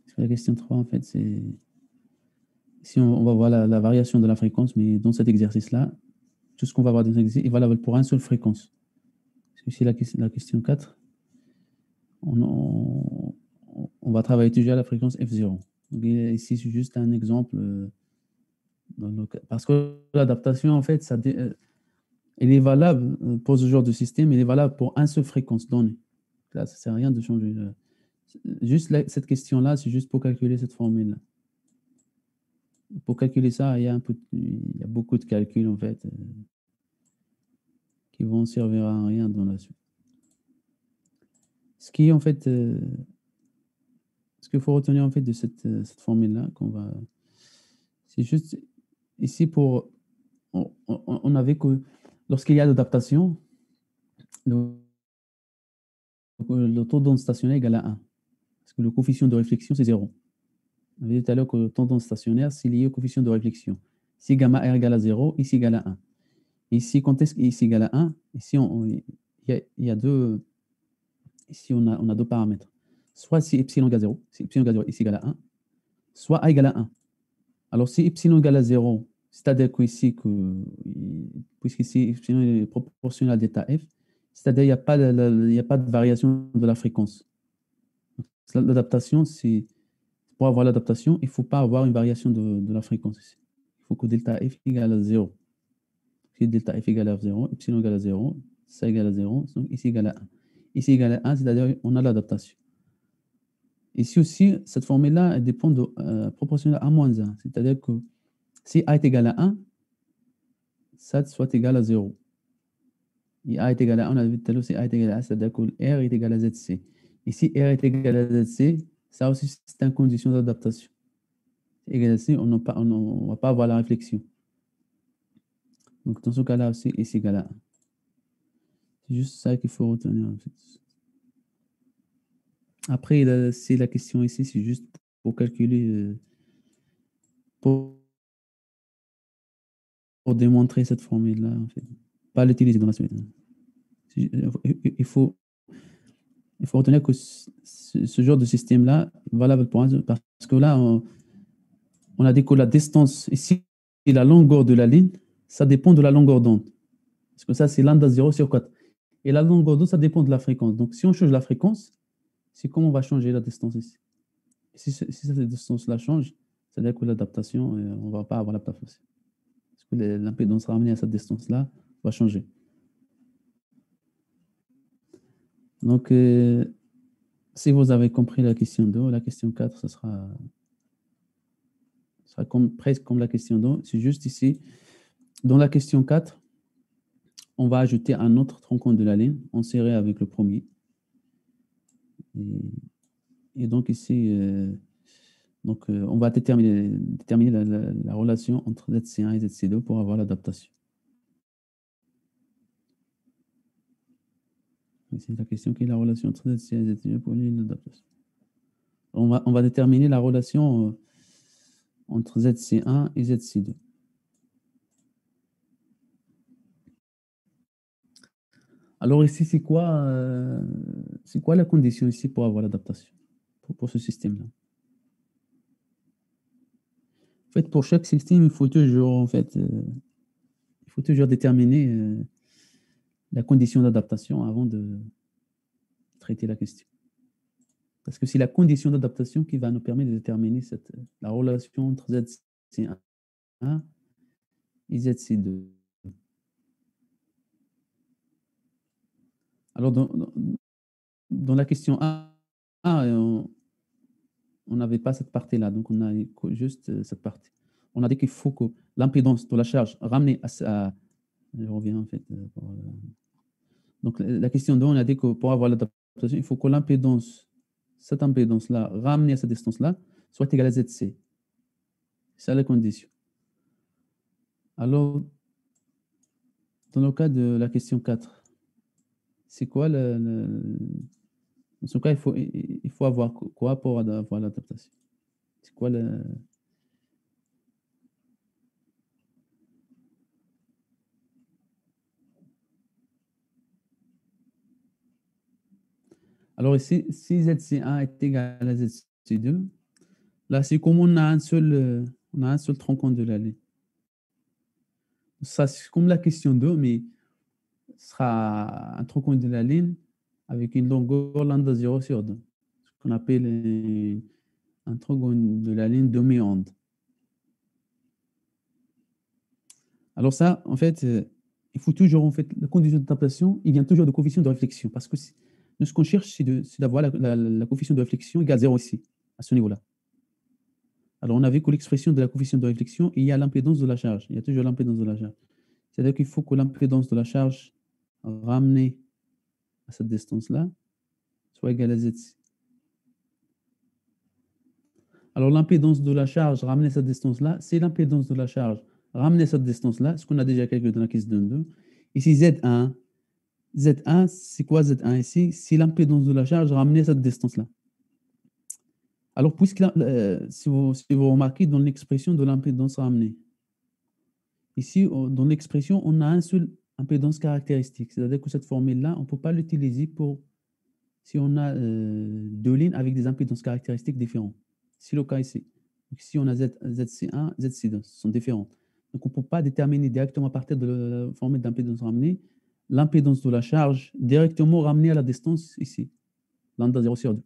Parce que la question 3, en fait, c'est... Ici, on va voir la variation de la fréquence, mais dans cet exercice-là, tout ce qu'on va voir dans cet exercice est valable pour une seule fréquence. Parce que ici, la question 4, on va travailler toujours à la fréquence F0. Donc, ici, c'est juste un exemple. Parce que l'adaptation, en fait, elle est valable pour ce genre de système, elle est valable pour une seule fréquence donnée. Là, ça ne sert à rien de changer. Juste cette question-là, c'est juste pour calculer cette formule-là. Pour calculer ça, il y a beaucoup de calculs, en fait, qui vont servir à rien dans la suite. Ce qui, en fait, ce qu'il faut retenir, en fait, de cette formule-là, c'est juste ici on avait que lorsqu'il y a l'adaptation, le taux d'onde stationnaire est égal à 1. Parce que le coefficient de réflexion, c'est 0. On avait dit tout à l'heure que le taux d'onde stationnaire, c'est lié au coefficient de réflexion. Si gamma r égale à 0, ici égal à 1. Ici, quand est-ce qu'ici égal à 1, ici, il y a deux, ici on a deux paramètres. Soit si epsilon égale à 0, si epsilon égale à 0, ici égal à 1, soit a égale à 1. Alors, si epsilon égale à 0, c'est-à-dire qu'ici, puisqu'ici, epsilon est proportionnel à delta f, c'est-à-dire qu'il n'y a pas de variation de la fréquence. L'adaptation, c'est pour avoir l'adaptation, il ne faut pas avoir une variation de la fréquence ici. Il faut que delta f égale à 0. Si delta f égale à 0, epsilon égale à 0, ça égale à 0, donc ici égale à 1. Ici égale à 1, c'est-à-dire qu'on a l'adaptation. Ici aussi, cette formule-là, elle dépend de proportionnelle à moins 1. C'est-à-dire que si a est égal à 1, ça soit égal à 0. Et a est égal à 1, on a vu tout à l'heure, si a est égal à 1, c'est-à-dire que R est égal à ZC. Et si R est égal à ZC, ça aussi, c'est une condition d'adaptation. Égal à ZC, on ne va pas avoir la réflexion. Donc, dans ce cas-là aussi, est égal à 1. C'est juste ça qu'il faut retenir. En fait. Après, c'est la question ici, c'est juste pour calculer, pour démontrer cette formule-là, en fait. Pas l'utiliser dans la suite. Il faut retenir que ce genre de système-là est valable pour un, parce que là, on a dit que la distance ici et la longueur de la ligne, ça dépend de la longueur d'onde. Parce que ça, c'est lambda 0 sur 4. Et la longueur d'onde, ça dépend de la fréquence. Donc, si on change la fréquence, c'est comment on va changer la distance ici. Si cette distance-là change, c'est-à-dire que l'adaptation, on ne va pas avoir la place aussi. Parce que l'impédance ramenée à cette distance-là va changer. Donc, si vous avez compris la question 2, la question 4, ça sera presque comme la question 2. C'est juste ici, dans la question 4, on va ajouter un autre tronc de la ligne enserré avec le premier. Et donc ici, on va déterminer la relation entre ZC1 et ZC2 pour avoir l'adaptation. C'est la question qui est la relation entre ZC1 et ZC2 pour l'adaptation. On va déterminer la relation entre ZC1 et ZC2. Alors ici, c'est quoi la condition ici pour avoir l'adaptation pour ce système-là? En fait, pour chaque système, il faut toujours déterminer la condition d'adaptation avant de traiter la question. Parce que c'est la condition d'adaptation qui va nous permettre de déterminer la relation entre ZC1 et ZC2. Alors, dans la question 1, on n'avait pas cette partie-là, donc on a juste cette partie. On a dit qu'il faut que l'impédance de la charge ramenée à je reviens en fait. Donc la question 2, on a dit que pour avoir l'adaptation, il faut que cette impédance-là, ramenée à cette distance-là, soit égale à ZC. C'est la condition. Alors, dans le cas de la question 4, c'est quoi dans ce cas, il faut avoir quoi pour avoir l'adaptation? C'est quoi Alors ici, si ZC1 est égal à ZC2, là, c'est comme on a un seul tronc de la ligne. Ça, c'est comme la question 2, mais ce sera un tronc de la ligne avec une longueur lambda 0 sur 2, ce qu'on appelle un tronc de la ligne demi-onde. Alors ça, en fait, il faut toujours, en fait, la condition d'adaptation, il vient toujours de coefficient de réflexion, parce que nous, ce qu'on cherche, c'est d'avoir la coefficient de réflexion égale 0 ici, à ce niveau-là. Alors, on a vu que l'expression de la coefficient de réflexion, il y a l'impédance de la charge. Il y a toujours l'impédance de la charge. C'est-à-dire qu'il faut que l'impédance de la charge ramenée à cette distance-là soit égale à Z. Alors, l'impédance de la charge ramenée à cette distance-là, c'est l'impédance de la charge ramenée à cette distance-là, ce qu'on a déjà calculé dans la question 2. Ici, Z1. Z1, c'est quoi Z1 ici? C'est l'impédance de la charge ramenée à cette distance-là. Alors, si vous remarquez dans l'expression de l'impédance ramenée, ici, dans l'expression, on a un seul impédance caractéristique. C'est-à-dire que cette formule-là, on ne peut pas l'utiliser pour si on a deux lignes avec des impédances caractéristiques différentes. C'est le cas ici. Donc, ici, on a ZC1, ZC2, ce sont différentes. Donc, on ne peut pas déterminer directement à partir de la formule d'impédance ramenée l'impédance de la charge directement ramenée à la distance ici, lambda 0 sur 2.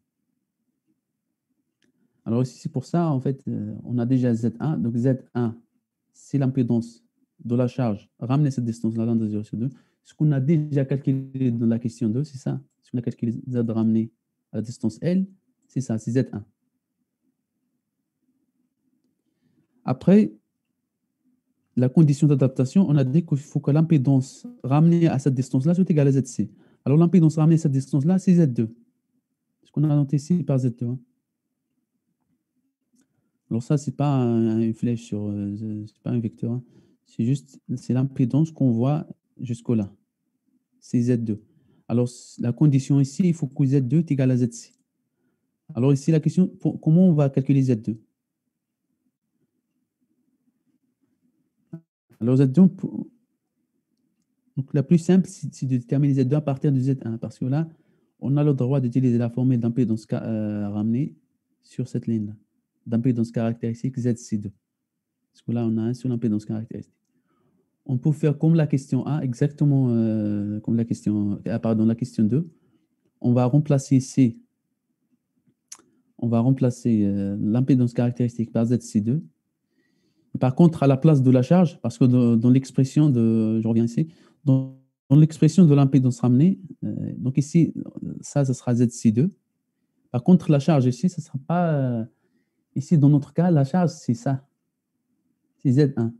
Alors ici, c'est pour ça, en fait, on a déjà Z1. Donc, Z1, c'est l'impédance de la charge ramenée à cette distance-là, lambda 0 sur 2. Ce qu'on a déjà calculé dans la question 2, c'est ça. Ce qu'on a calculé Z ramené à la distance L, c'est ça, c'est Z1. Après, la condition d'adaptation, on a dit qu'il faut que l'impédance ramenée à cette distance-là soit égale à ZC. Alors, l'impédance ramenée à cette distance-là, c'est Z2. Ce qu'on a noté ici par Z2. Hein. Alors, ça, ce n'est pas une flèche c'est pas un vecteur. Hein. C'est juste, c'est l'impédance qu'on voit jusqu'au-là. C'est Z2. Alors, la condition ici, il faut que Z2 est égal à ZC. Alors, ici, la question, comment on va calculer Z2? Alors, Z2, donc la plus simple, c'est de déterminer Z2 à partir de Z1, parce que là, on a le droit d'utiliser la formule d'impédance ramenée sur cette ligne-là, d'impédance caractéristique ZC2. Parce que là, on a un seul impédance caractéristique. On peut faire comme la question A, exactement comme la question, la question 2. On va remplacer ici, on va remplacer l'impédance caractéristique par ZC2. Par contre, à la place de la charge, parce que dans l'expression de, je reviens ici, dans l'expression de l'impédance ramenée, donc ici, ça sera ZC2. Par contre, la charge ici, ce ne sera pas, ici, dans notre cas, la charge, c'est ça, c'est Z1.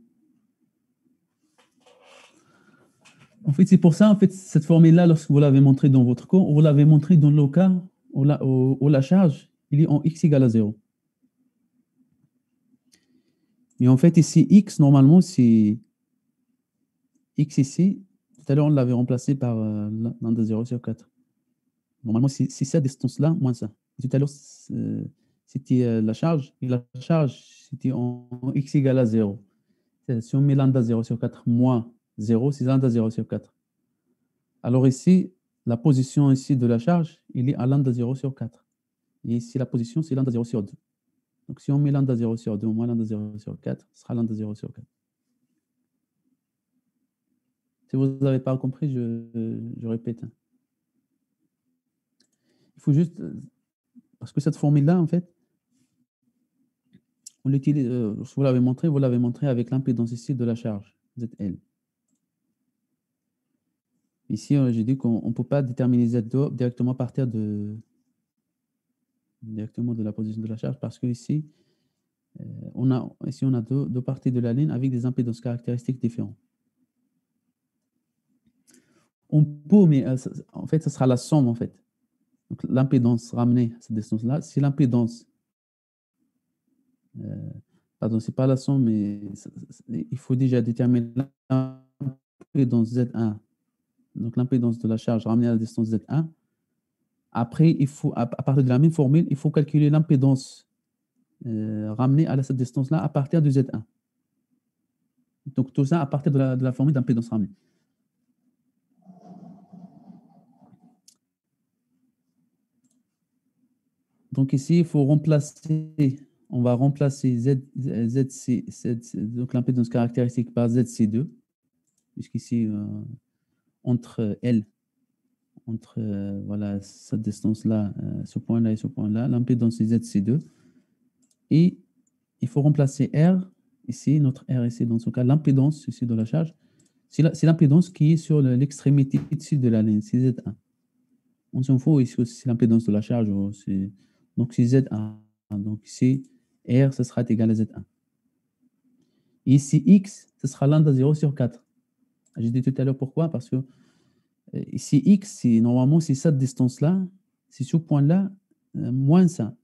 En fait, c'est pour ça, en fait, cette formule-là, lorsque vous l'avez montrée dans votre cours, vous l'avez montrée dans le cas où la charge, il est en x égale à 0. Et en fait, ici, x, normalement, c'est x ici. Tout à l'heure, on l'avait remplacé par lambda 0 sur 4. Normalement, c'est cette distance-là, moins ça. Et tout à l'heure, c'était la charge. Et la charge, c'était en x égale à 0. Si on met lambda 0 sur 4 moins 0, c'est lambda 0 sur 4. Alors ici, la position ici de la charge, il est à lambda 0 sur 4. Et ici, la position, c'est lambda 0 sur 2. Donc, si on met lambda 0 sur 2 moins lambda 0 sur 4, ce sera lambda 0 sur 4. Si vous n'avez pas compris, je répète. Il faut juste... Parce que cette formule-là, en fait, on l'utilise, vous l'avez montré avec l'impédance ici de la charge, ZL. Ici, j'ai dit qu'on ne peut pas déterminer Z2 directement à partir de la position de la charge parce que ici, on a deux parties de la ligne avec des impédances caractéristiques différentes. On peut, mais en fait, ce sera la somme, en fait. Donc, l'impédance ramenée à cette distance-là, c'est l'impédance. Pardon, ce n'est pas la somme, mais il faut déjà déterminer l'impédance Z1. Donc, l'impédance de la charge ramenée à la distance Z1. Après, il faut, à partir de la même formule, il faut calculer l'impédance ramenée à cette distance-là à partir de Z1. Donc, tout ça à partir de la formule d'impédance ramenée. Donc ici, il faut remplacer, on va remplacer ZC, donc l'impédance caractéristique par ZC2, puisqu'ici, entre L, entre voilà, cette distance-là, ce point-là et ce point-là, l'impédance est ZC2. Et il faut remplacer R, ici, notre R ici, dans ce cas, l'impédance ici de la charge, c'est l'impédance qui est sur l'extrémité ici de la ligne, c'est Z1. On s'en fout ici aussi, c'est l'impédance de la charge, donc c'est Z1. Donc ici, R, ce sera égal à Z1. Et ici, X, ce sera lambda 0 sur 4. J'ai dit tout à l'heure pourquoi, parce que ici, X, normalement, c'est cette distance-là, c'est ce point-là, moins ça.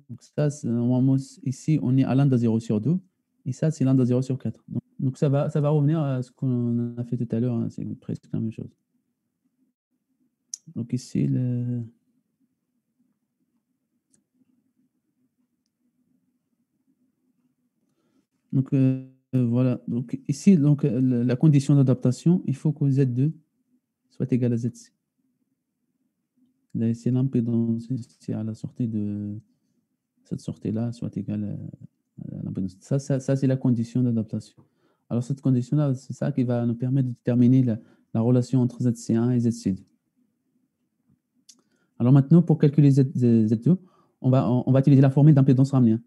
Donc ça, normalement, ici, on est à lambda 0 sur 2, et ça, c'est lambda 0 sur 4. Donc ça va revenir à ce qu'on a fait tout à l'heure, hein, c'est presque la même chose. Donc ici, donc voilà. Donc ici, donc, la condition d'adaptation, il faut que Z2 soit égal à ZC. C'est l'impédance ici à la sortie de cette sortie-là soit égale à l'impédance. Ça c'est la condition d'adaptation. Alors cette condition-là, c'est ça qui va nous permettre de déterminer la relation entre ZC1 et ZC2. Alors maintenant, pour calculer Z2, on va utiliser la formule d'impédance ramenée.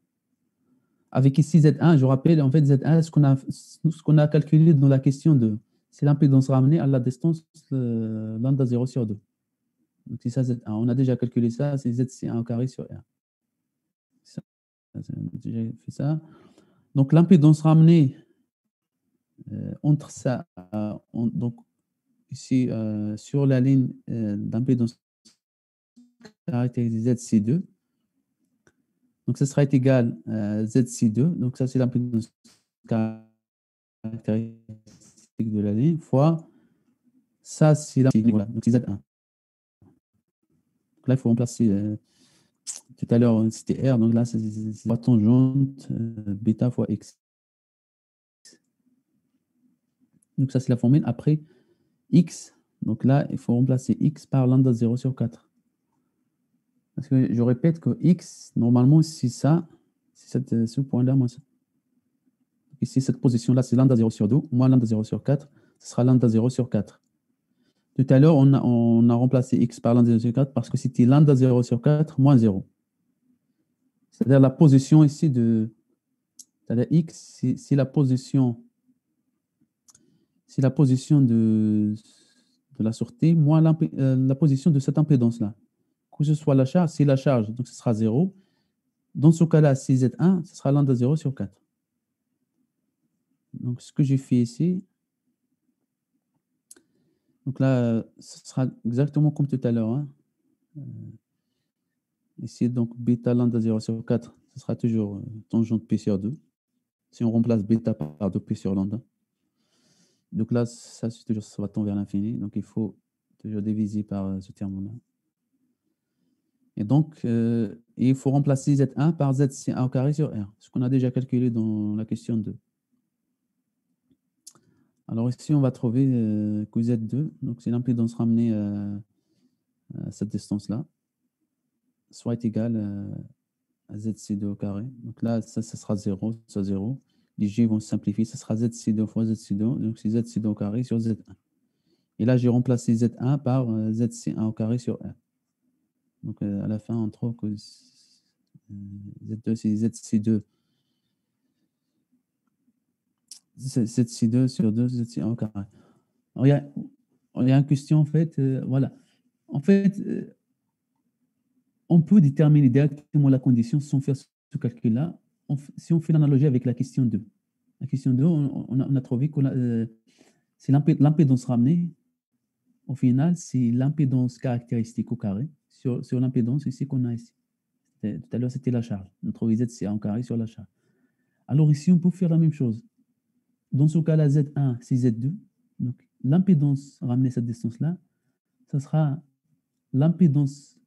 Avec ici Z1, je rappelle, en fait, Z1, ce qu'on a calculé dans la question 2, c'est l'impédance ramenée à la distance lambda 0 sur 2. Donc c'est ça Z1. On a déjà calculé ça, c'est ZC1 au carré sur R. Ça, on a déjà fait ça. Donc l'impédance ramenée entre ça, donc ici sur la ligne d'impédance caractérisée ZC2, donc ça sera égal à ZC2, donc ça c'est l'impédance caractéristique de la ligne, fois ça c'est la voilà, donc c'est Z1. Donc là il faut remplacer, tout à l'heure c'était R, donc là c'est la tangente bêta fois X. Donc ça c'est la formule. Après X, donc là il faut remplacer X par lambda 0 sur 4. Parce que je répète que X, normalement, c'est ça, c'est ce point-là, moins ça. Ici, cette position-là, c'est lambda 0 sur 2, moins lambda 0 sur 4, ce sera lambda 0 sur 4. Tout à l'heure, on a remplacé X par lambda 0 sur 4 parce que c'était lambda 0 sur 4 moins 0. C'est-à-dire la position ici de... C'est-à-dire X, c'est la position... C'est la position de la sortie moins la position de cette impédance-là. Que ce soit la charge, c'est la charge, donc ce sera 0. Dans ce cas-là, si Z1, ce sera lambda 0 sur 4. Donc, ce que j'ai fait ici, donc là, ce sera exactement comme tout à l'heure. Hein. Ici, donc, bêta lambda 0 sur 4, ce sera toujours tangente P sur 2. Si on remplace bêta par 2P sur lambda. Donc là, ça, c'est toujours, ça va tendre vers l'infini. Donc, il faut toujours diviser par ce terme-là. Et donc, il faut remplacer Z1 par ZC1 au carré sur R, ce qu'on a déjà calculé dans la question 2. Alors ici, on va trouver que Z2, donc c'est l'impédance ramenée à cette distance-là, soit égale à ZC2 au carré. Donc là, ça sera 0, ça 0. Les G vont se simplifier, ça sera ZC2 fois ZC2, donc c'est ZC2 au carré sur Z1. Et là, j'ai remplacé Z1 par ZC1 au carré sur R. Donc à la fin, on trouve que Z2, c'est ZC2. ZC2 sur 2, ZC1 au carré. Alors, il y a une question, en fait, voilà. En fait, on peut déterminer directement la condition sans faire ce calcul-là, si on fait l'analogie avec la question 2. La question 2, on a trouvé que c'est l'impédance ramenée. Au final, c'est l'impédance caractéristique au carré sur l'impédance ici qu'on a ici. Tout à l'heure, c'était la charge. On trouve Z en carré sur la charge. Alors ici, on peut faire la même chose. Dans ce cas-là, Z1, c'est Z2. Donc, l'impédance ramenée à cette distance-là, ça sera l'impédance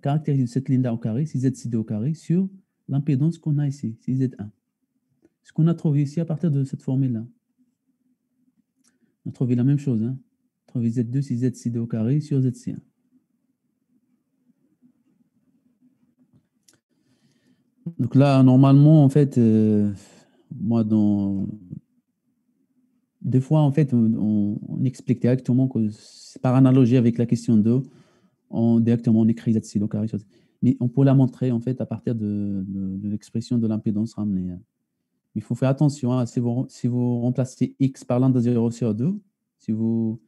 caractéristique de cette ligne-là au carré, c'est ZC2 au carré, sur l'impédance qu'on a ici, c'est Z1. Ce qu'on a trouvé ici à partir de cette formule-là. On a trouvé la même chose. Hein. On a trouvé Z2, c'est ZC2 au carré sur ZC1. Donc là, normalement, en fait, moi, des fois, en fait, on explique directement que c'est par analogie avec la question 2, directement on écrit Z au carré sur Z. Mais on peut la montrer, en fait, à partir de l'expression de l'impédance ramenée, hein. Il faut faire attention, hein, si vous remplacez x par lambda 0 sur 2, si vous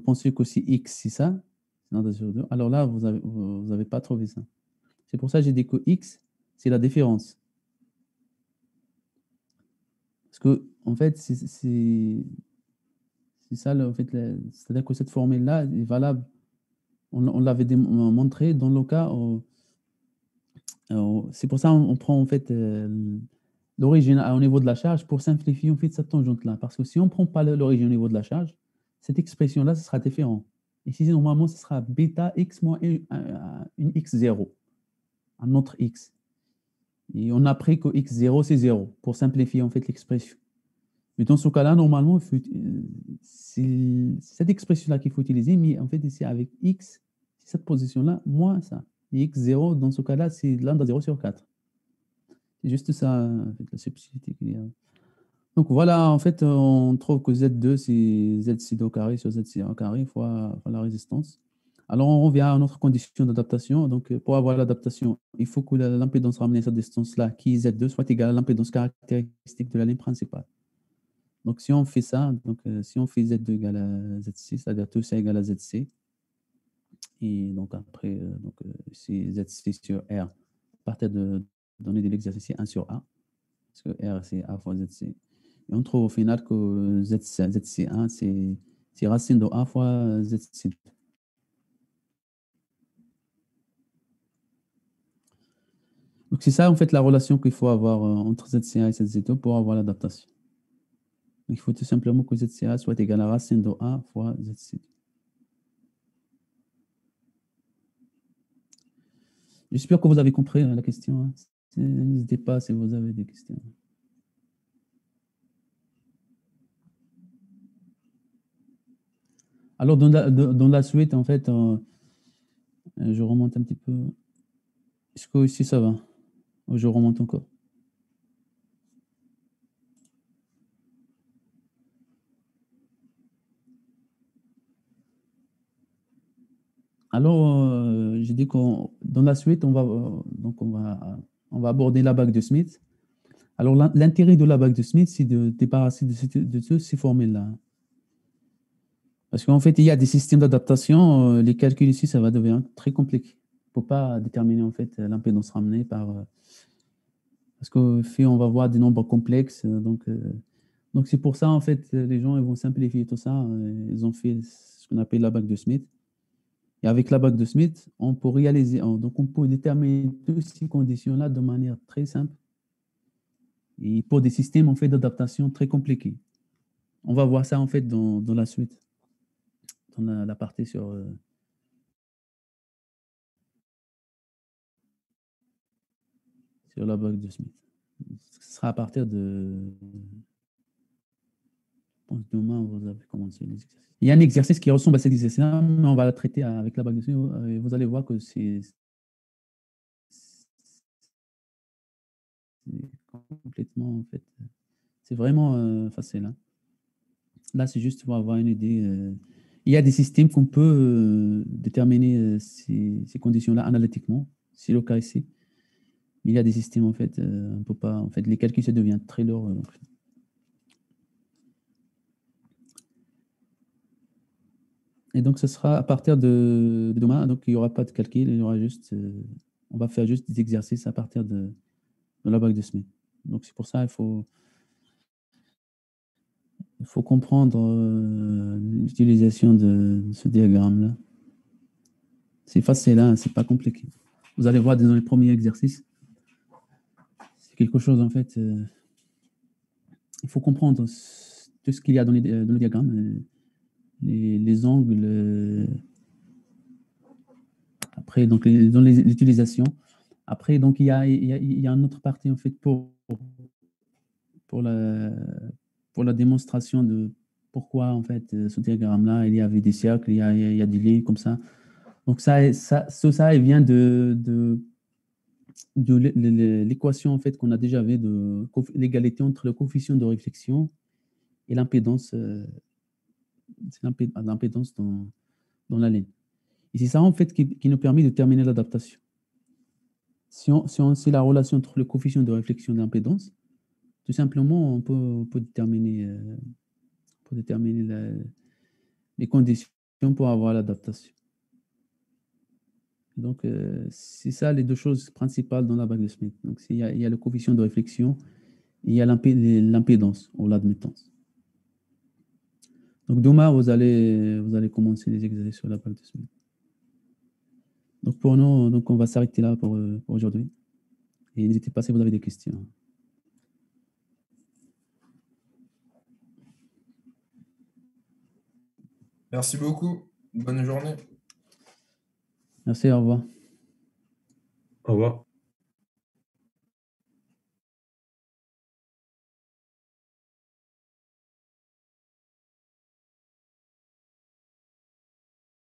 pensez que si x, c'est ça, lambda 0 sur 2, alors là, vous avez pas trouvé ça. C'est pour ça que j'ai dit que x, c'est la différence. Parce que, en fait, c'est ça, en fait, c'est-à-dire que cette formule-là est valable. On l'avait montré dans le cas c'est pour ça qu'on prend en fait l'origine au niveau de la charge pour simplifier en fait cette tangente-là. Parce que si on ne prend pas l'origine au niveau de la charge, cette expression-là, ce sera différent. Ici, normalement, ce sera bêta x moins une x0, un autre x. Et on a pris que x0, c'est 0 pour simplifier en fait l'expression. Mais dans ce cas-là, normalement, c'est cette expression-là qu'il faut utiliser, mais en fait, ici, avec x, cette position-là, moins ça. Et x0, dans ce cas-là, c'est lambda 0 sur 4. C'est juste ça, en fait, la subtilité qu'il y a. Donc voilà, en fait, on trouve que Z2, c'est Z au carré sur Z au carré fois la résistance. Alors, on revient à notre condition d'adaptation. Donc, pour avoir l'adaptation, il faut que l'impédance ramenée à cette distance-là, qui est Z2, soit égale à l'impédance caractéristique de la ligne principale. Donc, si on fait ça, donc, si on fait Z2 égale à ZC, c'est-à-dire tout ça égale à ZC, et donc après, c'est ZC sur R, à partir de données de l'exercice 1 sur A, parce que R, c'est A fois ZC. Et on trouve au final que ZC1, c'est racine de A fois ZC2. Donc, c'est ça, en fait, la relation qu'il faut avoir entre ZC1 et ZC2 pour avoir l'adaptation. Il faut tout simplement que ZC1 soit égal à racine de A fois ZC2. J'espère que vous avez compris la question, hein. N'hésitez pas si vous avez des questions. Alors, dans la suite, en fait, je remonte un petit peu. Est-ce que ici, ça va? Ou je remonte encore? Alors, j'ai dit que dans la suite, donc on va aborder la bague de Smith. Alors, l'intérêt de la bague de Smith, c'est de débarrasser de ces formules-là. Parce qu'en fait, il y a des systèmes d'adaptation. Les calculs ici, ça va devenir très compliqué. On ne peut pas déterminer en fait l'impédance ramenée parce que fait, on va voir des nombres complexes. Donc c'est pour ça, en fait, les gens ils vont simplifier tout ça. Ils ont fait ce qu'on appelle la bague de Smith. Et avec la bague de Smith, on peut réaliser, donc on peut déterminer toutes ces conditions-là de manière très simple et pour des systèmes en fait d'adaptation très compliqués. On va voir ça en fait dans la suite, dans la partie sur la bague de Smith. Ce sera à partir je pense demain, vous avez commencé les exercices. Il y a un exercice qui ressemble à cet exercice-là, mais on va la traiter avec la bague de Smith. Et vous allez voir que c'est complètement, en fait, c'est vraiment facile, hein. Là, c'est juste pour avoir une idée. Il y a des systèmes qu'on peut déterminer ces conditions-là analytiquement. C'est le cas ici. Mais il y a des systèmes, en fait, on peut pas. En fait, les calculs, ça devient très lourd. Et donc, ce sera à partir de demain. Donc, il n'y aura pas de calcul. Il y aura juste, on va faire juste des exercices à partir de la bague de Smith. Donc, c'est pour ça il faut comprendre l'utilisation de ce diagramme-là. C'est facile, hein, c'est pas compliqué. Vous allez voir dans les premiers exercices, c'est quelque chose en fait. Il faut comprendre tout ce qu'il y a dans le diagramme, les angles, après donc dans l'utilisation. Après donc il y a une autre partie en fait pour la pour la démonstration de pourquoi en fait ce diagramme-là il y avait des cercles, il y a des lignes comme ça. Donc ça il vient de l'équation en fait qu'on a déjà vu de l'égalité entre le coefficient de réflexion et l'impédance, l'impédance dans la ligne. Et c'est ça en fait qui nous permet de terminer l'adaptation. Si on sait la relation entre le coefficient de réflexion et l'impédance, tout simplement on peut déterminer, les conditions pour avoir l'adaptation. Donc, c'est ça les deux choses principales dans la bague de Smith. Donc, il y a le coefficient de réflexion et il y a l'impédance ou l'admittance. Donc, demain, vous allez commencer les exercices sur la bague de Smith. Donc, pour nous, donc, on va s'arrêter là pour aujourd'hui. Et n'hésitez pas si vous avez des questions. Merci beaucoup. Bonne journée. Merci, au revoir. Au revoir.